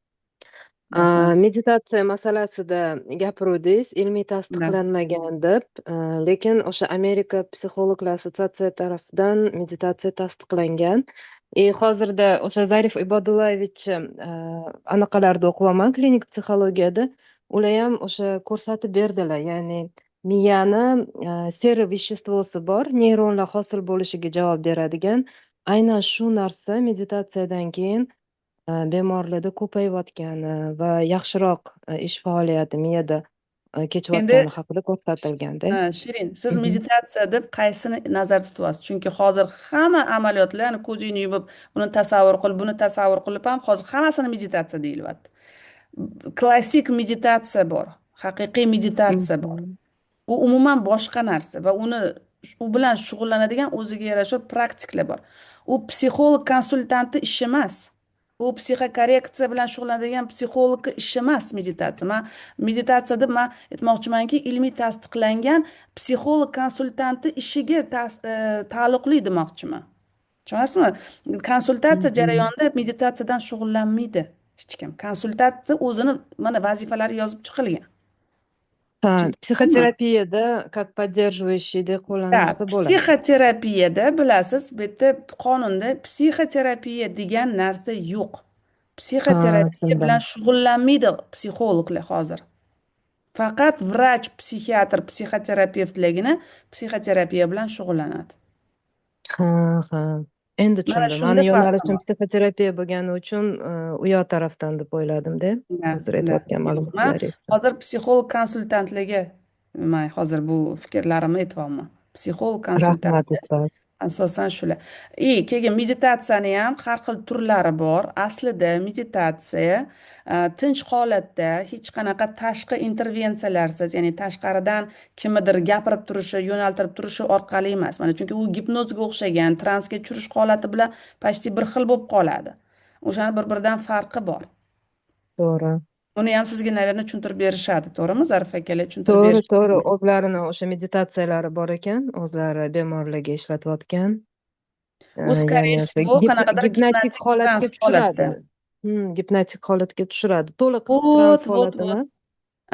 Rahmat. Meditatsiya masalasida gapiruvdingiz, ilmiy tasdiqlanmagan deb, lekin o'sha Amerika psixologlar assotsiatsiyasi tarafidan meditatsiya tasdiqlangan. Hozirda o'sha Zarif Ibodullaevich anaqalarda o'qiyapman, klinik psixologiyada. Ular ham o'sha ko'rsatib berdilar, ya'ni miyani seri veshestvosi bor, neyronlar hosil bo'lishiga javob beradigan. Aynan shu narsa meditatsiyadan keyin bemorlarda ko'payayotgani va yaxshiroq ish faoliyati miyada Endi kechayotgani haqida ko'rsatilganda. Shirin, siz meditatsiya deb qaysini nazarda tutyapsiz? Chunki hozir hamma amaliyotlar, ya'ni ko'zingni yumib, uni tasavvur qil, buni tasavvur qilib ham hozir hammasini meditatsiya deyilyapti. Klassik meditatsiya bor, haqiqiy meditatsiya bor. U umuman boshqa narsa va u bilan shug'ullanadigan o'ziga yarasha praktiklar bor. U psixolog konsultanti ishi emas. U psixokorreksiya bilan shug'ullanadigan psixologga ishi emas meditatsiya. Man meditatsiya deb man aytmoqchimanki, ilmiy tasdiqlangan psixolog konsultanti ishiga taalluqli demoqchiman. Tushunasizmi? Konsultatsiya jarayonida meditatsiyadan shug'ullanmaydi hech kim. Konsultatsiya o'zini mana vazifalari yozib chiqilgan. Psixoterapiyada как поддерживающий deb qo'llanilsa bo'ladi. Psixoterapiyada bilasiz, bu yerda qonunda psixoterapiya degan narsa yo'q. Psixoterapiya bilan shug'ullanmaydi psixologlar hozir. Faqat vrach, psixiatr, psixoterapevtligini psixoterapiya bilan shug'ullanadi. Ha. Endi tushundim. Mani yo'nalishim psixoterapiya bo'lgani uchun u yoq tarafdan deb o'yladim-da. Hozir aytayotgan ma'lumotlaringiz. Hozir psixolog konsultantligiga men hozir bu fikrlarimni aytyapman. Psixolog konsultant. Rahmat ustoz. Asosan shular. Keyin meditatsiyani ham har xil turlari bor. Aslida meditatsiya tinch holatda hech qanaqa tashqi intervensiyalarsiz, ya'ni tashqaridan kimnidir gapirib turishi, yo'naltirib turishi orqali emas. Mana chunki u gipnozga o'xshagan transga tushirish holati bilan почти bir xil bo'lib qoladi. O'shani bir-biridan farqi bor. To'g'ri. Uni ham sizga, naверное, tushuntirib berishadi, to'g'rimi? Zarif akalar tushuntirib berishadi. To'g'ri. O'zlarini o'sha meditatsiyalari bor ekan, o'zlari bemorlarga ishlatayotgan. U скорее всего qanaqadir gipnotik holatga tushiradi. Gipnotik holatga tushiradi. To'liq trans holat emas.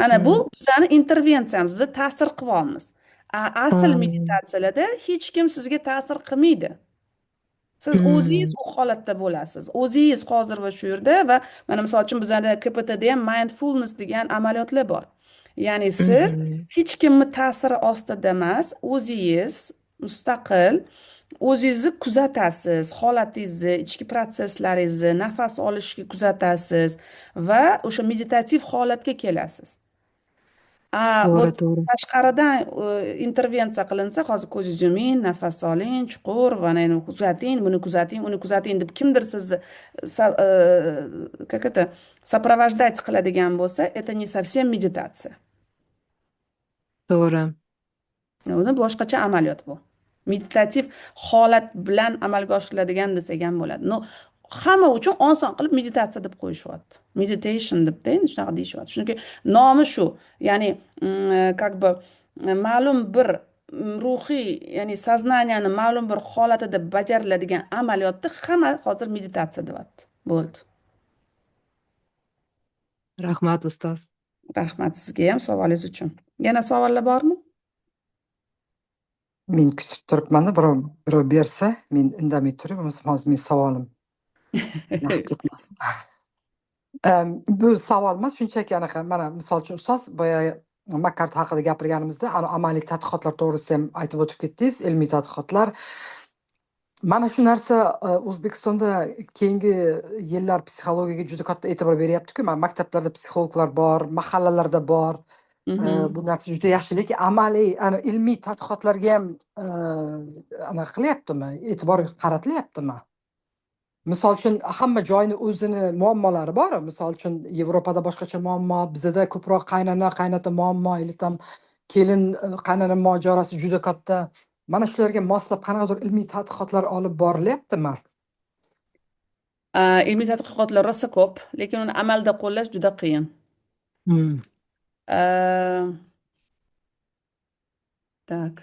Ana bu bizani intervensiyamiz, biz ta'sir qilyapmiz. Asl meditatsiyalarda hech kim sizga ta'sir qilmaydi. Siz o'zingiz u holatda bo'lasiz. O'zingiz hozir va shu yerda va mana misol uchun bizda KPTda ham mindfulness degan amaliyotlar bor. Ya'ni siz hech kimni ta'siri ostida emas, o'zingiz mustaqil o'zingizni kuzatasiz, holatingizni, ichki prosesslaringizni, nafas olishga kuzatasiz va o'sha meditativ holatga kelasiz. To'g'ri. Tashqaridan intervensiya qilinsa, hozir ko'zingizni yuming, nafas oling, chuqur va kuzating, buni kuzating, uni kuzating deb kimdir sizni как это сопровождать qiladigan bo'lsa, это не совсем медитация. To'g'ri. Uni boshqacha amaliyot bu. Meditativ holat bilan amalga oshiriladigan desak ham bo'ladi. Hamma uchun oson qilib meditatsiya deb qo'yishyapti. Meditation deb-da, endi shunaqa deyishyapti. Chunki nomi shu. Ya'ni как бы ma'lum bir ruhiy, ya'ni сознанияni ma'lum bir holatida bajariladigan amaliyotni hamma hozir meditatsiya deyapti. Bo'ldi. Rahmat ustoz. Rahmat sizga ham savolingiz uchun. Yana savollar bormi? Men kutib turibman-da, birov bersa, men indamay turib, hozir men savolim yaxshi ketmasin. Bu savol emas, shunchaki anaqa, mana misol uchun ustoz boya Makkart haqida gapirganimizda, amaliy tadqiqotlar to'g'risida ham aytib o'tib ketdingiz, ilmiy tadqiqotlar. Mana shu narsa O'zbekistonda keyingi yillar psixologiyaga juda katta e'tibor beryapti-ku. Mana maktablarda psixologlar bor, mahallalarda bor. Mhm. Bu narsa juda yaxshi, lekin amaliy ilmiy tadqiqotlarga ham qilyaptimi, e'tibor qaratilyaptimi? Misol uchun hamma joyni o'zini muammolari bor. Misol uchun Yevropada boshqacha muammo, bizada ko'proq qaynona qaynota muammo, или там kelin qaynona mojarosi juda katta. Mana shularga moslab qanaqadir ilmiy tadqiqotlar olib borilyaptimi? Ilmiy tadqiqotlar rosa ko'p, lekin uni amalda qo'llash juda qiyin. Hmm. Uh, tak.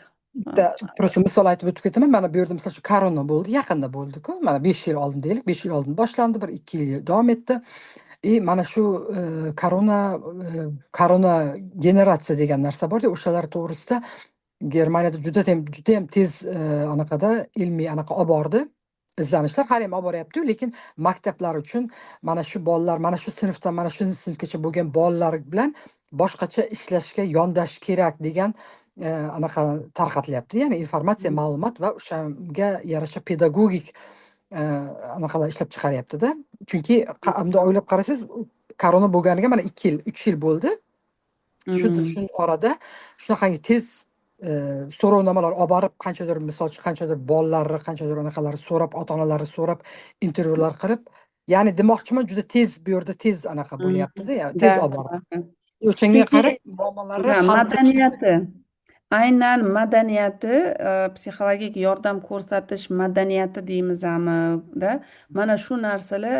Просто misol aytib o'tib ketaman. Mana bu yerda misol uchun korona bo'ldi, yaqinda bo'ldi-ku. Mana 5 yil oldin deylik, 5 yil oldin boshlandi, bir 2 yil davom etdi. Mana shu korona generatsiya degan narsa bor-ku, o'shalar to'g'risida Germaniyada judayam tez anaqada ilmiy olib bordi. Izlanishlar hali ham olib boryapti-yu, lekin maktablar uchun mana shu bolalar, mana shu sinfdan mana shu sinfgacha bo'lgan bolalar bilan boshqacha ishlashga yondash kerak degan anaqa tarqatilyapti. Ya'ni informatsiya, ma'lumot va o'shanga yarasha pedagogik anaqalar ishlab chiqaryapti-da. Chunki bunday o'ylab qarasangiz, korona bo'lganiga mana 2 yil, 3 yil bo'ldi. Shu orada shunaqangi tez so'rovnomalar olib borib, qanchadir misol uchun qanchadir bolalarni, qanchadir anaqalarni so'rab, ota-onalari so'rab, intervyular qilib, ya'ni demoqchiman, juda tez bu yerda tez anaqa bo'lyapti-da, ya'ni tez olib borib. O'shanga Chunki qarab muammolarni hal qilish. madaniyati, aynan madaniyati, psixologik yordam ko'rsatish madaniyati deymizmi-da, mana shu narsalar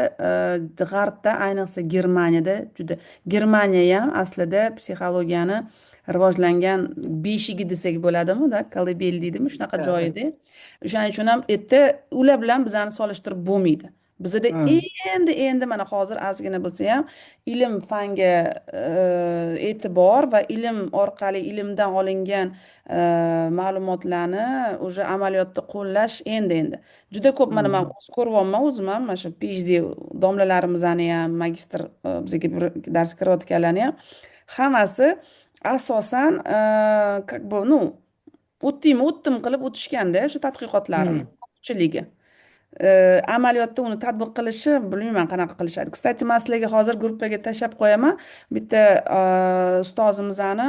g'arbda, ayniqsa Germaniyada juda, Germaniya ham aslida psixologiyani rivojlangan beshigi desak bo'ladimi-da, kolibel deydimi, shunaqa joy edi. O'shaning uchun ham erta ular bilan bizani solishtirib bo'lmaydi. Bizada endi mana hozir ozgina bo'lsa ham ilm fanga e'tibor va ilm orqali ilmdan olingan ma'lumotlarni уже amaliyotda qo'llash endi juda ko'p. Mana man ko'ryapman o'zim ham, mana shu PhD domlalarimizni ham, magistr bizga dars kirayotganlarni ham hammasi asosan как бы o'tdim qilib o'tishganda shu tadqiqotlarini ko'pchiligi. Amaliyotda uni tatbiq qilishi bilmayman qanaqa qilishadi. Kstati, man sizlarga hozir gruppaga tashlab qo'yaman. Bitta ustozimizni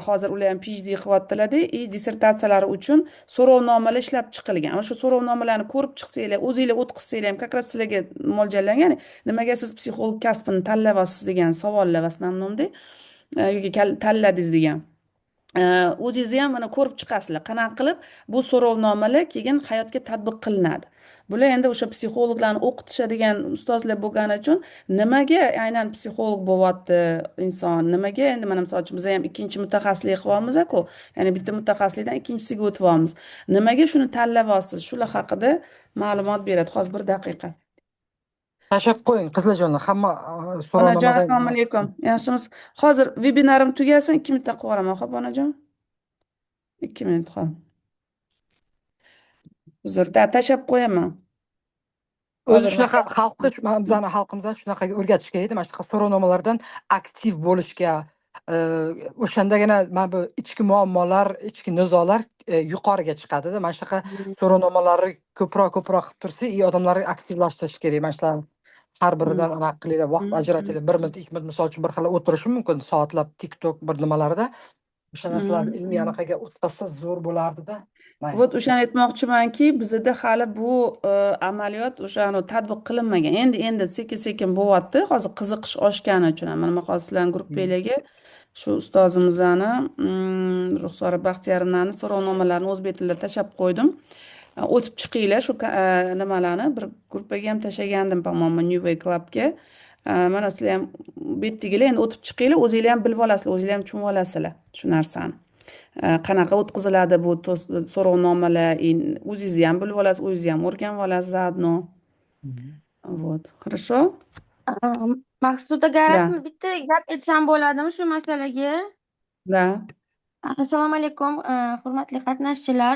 hozir ular ham PhD qilyaptilar-da, dissertatsiyalari uchun so'rovnomalar ishlab chiqilgan. Ana shu so'rovnomalarni ko'rib chiqsanglar, o'zinglar o'tkazsanglar ham как раз sizlarga mo'ljallangan. Nimaga siz psixolog kasbini tanlayapsiz degan savollar va основnomda yoki tanladingiz degan. O'zingizni ham mana ko'rib chiqasizlar qanaqa qilib bu so'rovnomalar keyin hayotga tatbiq qilinadi. Bular endi o'sha psixologlarni o'qitishadigan ustozlar bo'lgani uchun nimaga aynan psixolog bo'lyapti inson, nimaga endi mana misol uchun biz ham ikkinchi mutaxassislik qilyapmiz-ku, ya'ni bitta mutaxassislikdan ikkinchisiga o'tyapmiz. Nimaga shuni tanlayapsiz? Shular haqida ma'lumot beradi. Hozir bir daqiqa. Tashlab qo'ying qizlarjonlar, hamma Onajon, so'rovnomada. assalomu alaykum. Yaxshimisiz? Hozir vebinarim tugasin, 2 minutda qilib yuboraman, xo'p onajon? 2 minut qol. Uzr, tashlab qo'yaman. O'zi shunaqa bizani xalqimizdan shunaqaga o'rgatish kerak edi. Mana shunaqa so'rovnomalardan aktiv bo'lishga, o'shandagina mana bu ichki muammolar, ichki nizolar yuqoriga chiqadi-da. Mana shunaqa so'rovnomalarni ko'proq qilib tursa, odamlarni aktivlashtirish kerak. Mana shular har biridan anaqa qilinglar, vaqt ajratinglar. 1 minut, 2 minut misol uchun bir xil o'tirishi mumkin, soatlab TikTok bir nimalarda. O'sha narsalar ilmiy anaqaga o'tkazsa zo'r bo'lardi-da. Вот o'shani aytmoqchimanki, bizda hali bu amaliyot o'shani tatbiq qilinmagan. Endi sekin-sekin bo'lyapti. Hozir qiziqish oshgani uchun ham mana hozir sizlarning gruppanglarga shu ustozimizni Ruxsora Baxtiyorovnani so'rovnomalarini o'zbek tilida tashlab qo'ydim. O'tib chiqinglar shu nimalarni bir gruppaga ham tashlagandim, по-моему, New Way Clubga. Mana sizlar ham bu yerdagilar endi o'tib chiqinglar, o'zinglar ham bilib olasizlar, o'zinglar ham tushunib olasizlar shu narsani. Qanaqa o'tkaziladi bu so'rovnomalar, o'zingiz ham bilib olasiz, o'zingiz ham o'rganib olasiz zaodno. Вот, хорошо? Maqsuda Garatmi, bitta gap aytsam bo'ladimi shu masalaga? Da. Assalomu alaykum, hurmatli qatnashchilar.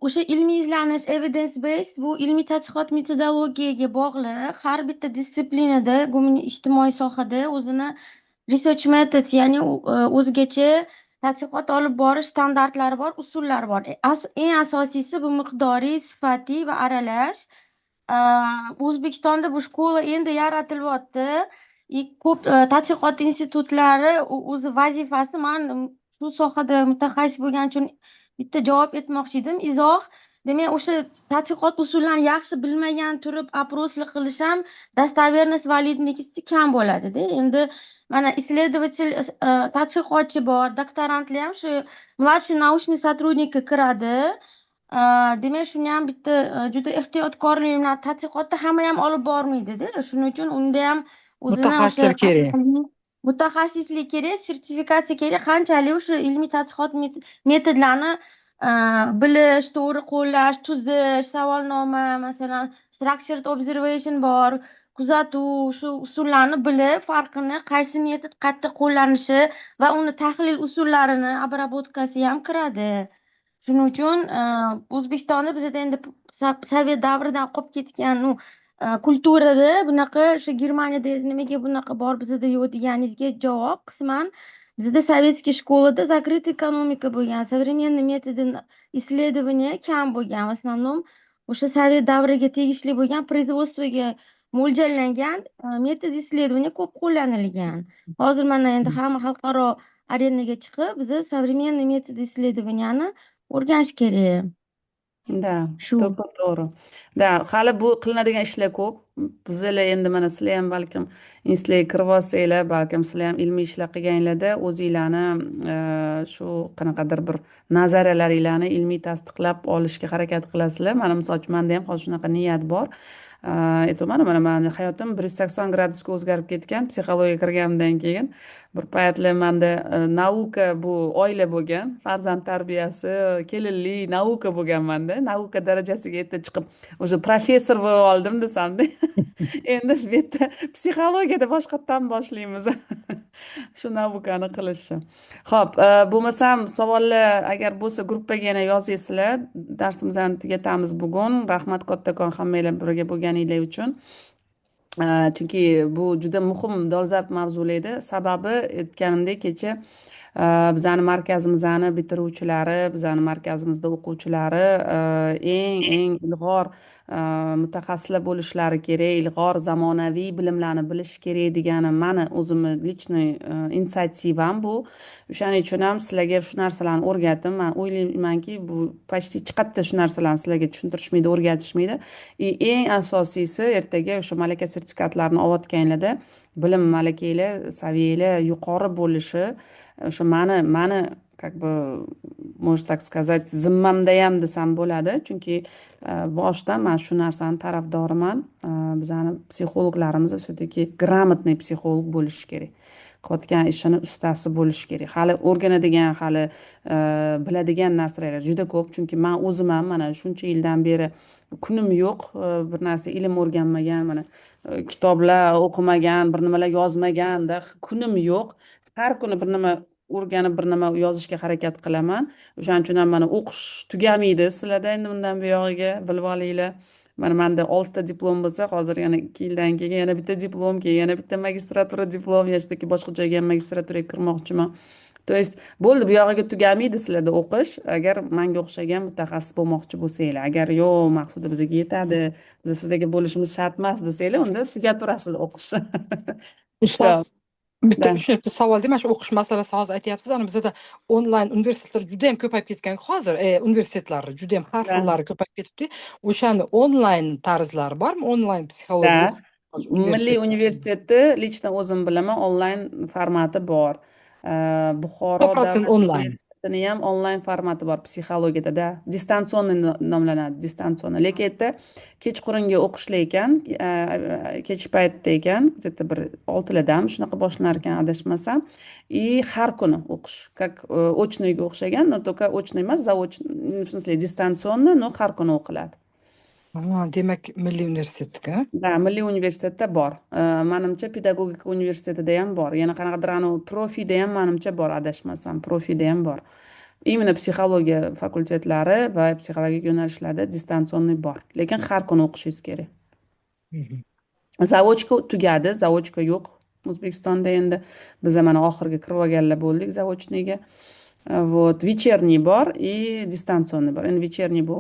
O'sha ilmiy izlanish, evidence based, bu ilmiy tadqiqot metodologiyaga bog'liq. Har bitta disiplinada, ijtimoiy sohada o'zini research method, ya'ni o'zgacha tadqiqot olib borish standartlari bor, usullari bor. Eng asosiysi bu miqdoriy, sifatiy va aralash. O'zbekistonda bu shkola endi yaratilyapti. Ko'p tadqiqot institutlari o'zi vazifasi, man shu sohada mutaxassis bo'lganim uchun bitta javob etmoqchi edim. Izoh. Demak, o'sha tadqiqot usullarini yaxshi bilmagan turib опрос qilish ham достоверность validligisi kam bo'ladida. Endi mana исследователь, tadqiqotchi bor, doktorantlar ham shu mладший научный сотрудникka kiradi. Demak, shuni ham bitta juda ehtiyotkorlik bilan tadqiqotda hamma ham olib bormaydida. Shuning uchun unda ham o'zini o'sha Mutaxassislar kerak. mutaxassislik kerak, sertifikatsiya kerak. Qanchalik o'sha ilmiy tadqiqot metodlarini bilish, to'g'ri qo'llash, tuzish, savolnoma, masalan, structured observation bor, kuzatuv, shu usullarni bilib, farqini, qaysi metod qayerda qo'llanishi va uni tahlil usullarini, обработкасы ham kiradi. Shuning uchun O'zbekistonda bizda endi sovet davridan qolib ketgan kulturada bunaqa, o'sha Germaniyada nimaga bunaqa bor, bizda yo'q deganingizga javob qisman bizda sovetskiy shkolada закрытая экономика bo'lgan, современный методы исследования kam bo'lgan. В основном o'sha sovet davriga tegishli bo'lgan производствоga mo'ljallangan metod исследования ko'p qo'llanilgan. Hozir mana endi hamma xalqaro arenaga chiqib, biza современный metod исследованияni o'rganish kerak. Da, Shu. to'g'ri. Da, hali bu qilinadigan ishlar ko'p. Bizlar endi mana sizlar ham balkim institutga kirib olsanglar, balkim sizlar ham ilmiy ishlar qilganinglarda o'zinglarni shu qanaqadir bir nazariyalaringlarni ilmiy tasdiqlab olishga harakat qilasizlar. Mana misol uchun menda ham hozir shunaqa niyat bor. Aytaman, mani hayotim 180 gradusga o'zgarib ketgan psixologiyaga kirganimdan keyin. Bir paytlar menda nauka bu oila bo'lgan, farzand tarbiyasi, kelinlik, nauka bo'lgan menda. Nauka darajasiga yetib chiqib, o'sha professor bo'lib oldim desamda. Endi bu yerda psixologiyada boshqatdan boshlaymiz. Shu naukani qilishni. Xo'p, bo'lmasam savollar agar bo'lsa gruppaga yana yozasizlar. Darsimizni tugatamiz bugun. Rahmat kattakon hammanglar birga bo'lganinglar uchun. Chunki bu juda muhim dolzarb mavzular edi. Sababi aytganimdek kecha bizani markazimizni bitiruvchilari, bizani markazimizda o'quvchilari eng ilg'or mutaxassislar bo'lishlari kerak, ilg'or zamonaviy bilimlarni bilish kerak degani mani o'zimni личный insiatyvam bu. O'shaning uchun ham sizlarga shu narsalarni o'rgatdim. Men o'ylaymanki, bu почти hech qayerda shu narsalarni sizlarga tushuntirishmaydi, o'rgatishmaydi. Eng asosiysi ertaga o'sha malaka sertifikatlarini olayotganlarda bilim malakanglar, saviyalar yuqori bo'lishi, o'sha mani как бы можно так сказать, zimmamda ham desam bo'ladi. Chunki boshdan men shu narsani tarafdoriman. Bizani psixologlarimiz все-таки грамотный psixolog bo'lishi kerak. Qilayotgan ishini ustasi bo'lishi kerak. Hali o'rganadigan, hali biladigan narsalar juda ko'p. Chunki men o'zim ham mana shuncha yildan beri kunim yo'q, bir narsa ilm o'rganmagan, mana kitoblar o'qimagan, bir nimalar yozmaganda kunim yo'q. Har kuni bir nima o'rganib, bir nima yozishga harakat qilaman. O'shaning uchun ham mana o'qish tugamaydi sizlarda endi bundan buyog'iga bilib olinglar. Mana menda 6 ta diplom bo'lsa, hozir yana 2 yildan keyin yana bitta diplom, keyin yana bitta magistratura diplom, yoshidagi boshqa joyga ham magistraturaga kirmoqchiman. То есть bo'ldi, bu yog'iga tugamaydi sizlarda o'qish. Agar menga o'xshagan mutaxassis bo'lmoqchi bo'lsanglar, agar yo'q, maqsudi bizga yetadi, biz sizlarga bo'lishimiz shart emas desanglar, unda tugaturasizlar o'qishni. Ustoz, bitta Da. tushunibdi savol deyman, shu o'qish masalasi hozir aytyapsiz, ana bizda onlayn universitetlar juda ham ko'payib ketgan. Hozir universitetlar juda ham har xillari ko'payib ketibdi. O'shani onlayn tarzlari bormi? Onlayn psixologiya Milliy universitetni lично o'zim bilaman, onlayn formati bor. Buxoro 100% davlat onlayn. universitetini ham onlayn formati bor psixologiyada, distansionniy nomlanadi, distansionniy. Lekin yerda kechqurungi o'qishlar ekan, kech paytda ekan, где-то bir 6lardami shunaqa boshlanar ekan adashmasam. Har kuni o'qish, как очныйga o'xshagan, но только очный emas, заочный, в смысле дистанционный, но har kuni o'qiladi. Demak, Milliy universitetga. Da, Milliy universitetda bor. Menimcha pedagogika universitetida ham bor. Yana qanaqadir profida ham menimcha bor, adashmasam, profida ham bor. Именно psixologiya fakultetlari va psixologik yo'nalishlarda distansionniy bor. Lekin har kuni o'qishingiz kerak. Zaochka tugadi, zaochka yo'q. O'zbekistonda endi biz mana oxirgi kirib olganlar bo'ldik zaochniga. Вот, вечерний bor и distansionniy bor. Endi вечерний bu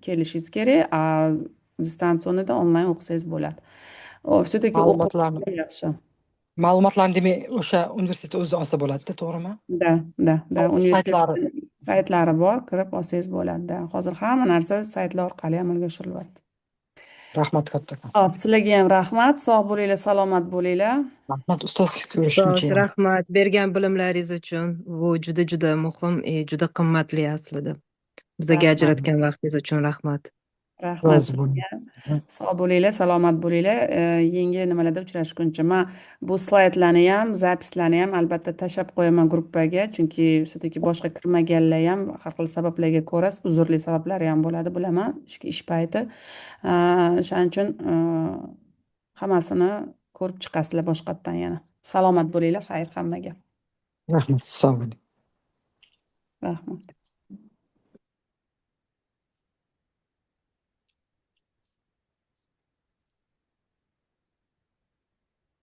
kelishingiz kerak, a distansionniyda onlayn o'qisangiz bo'ladi. Все-таки o'quv Ma'lumotlarni yaxshi. ma'lumotlarni demak o'sha universitet o'zi olsa bo'ladida, to'g'rimi? Da, Hozir saytlari universitetni saytlari bor, kirib olsangiz bo'ladi. Hozir hamma narsa saytlar orqali amalga oshiryapti. rahmat kattakon. Hop, sizlarga ham rahmat. Sog' bo'linglar, salomat bo'linglar. Rahmat ustoz, Ustoz, ko'rishguncha. rahmat bergan bilimlaringiz uchun. Bu juda muhim, juda qimmatli aslida. Bizga Rahmat. ajratgan vaqtingiz uchun rahmat. Rahmat Rozi sizga. bo'ling. Sog' bo'linglar, salomat bo'linglar. Yangi nimalarda uchrashguncha. Men bu slaydlarni ham, zapislarni ham albatta tashlab qo'yaman gruppaga, chunki все-таки boshqa kirmaganlar ham har xil sabablarga ko'ra, uzrli sabablari ham bo'ladi, bilaman, ish payti. O'shaning uchun hammasini ko'rib chiqasizlar boshqatdan yana. Salomat bo'linglar, xayr hammaga. Rahmat, sog' bo'ling. Rahmat.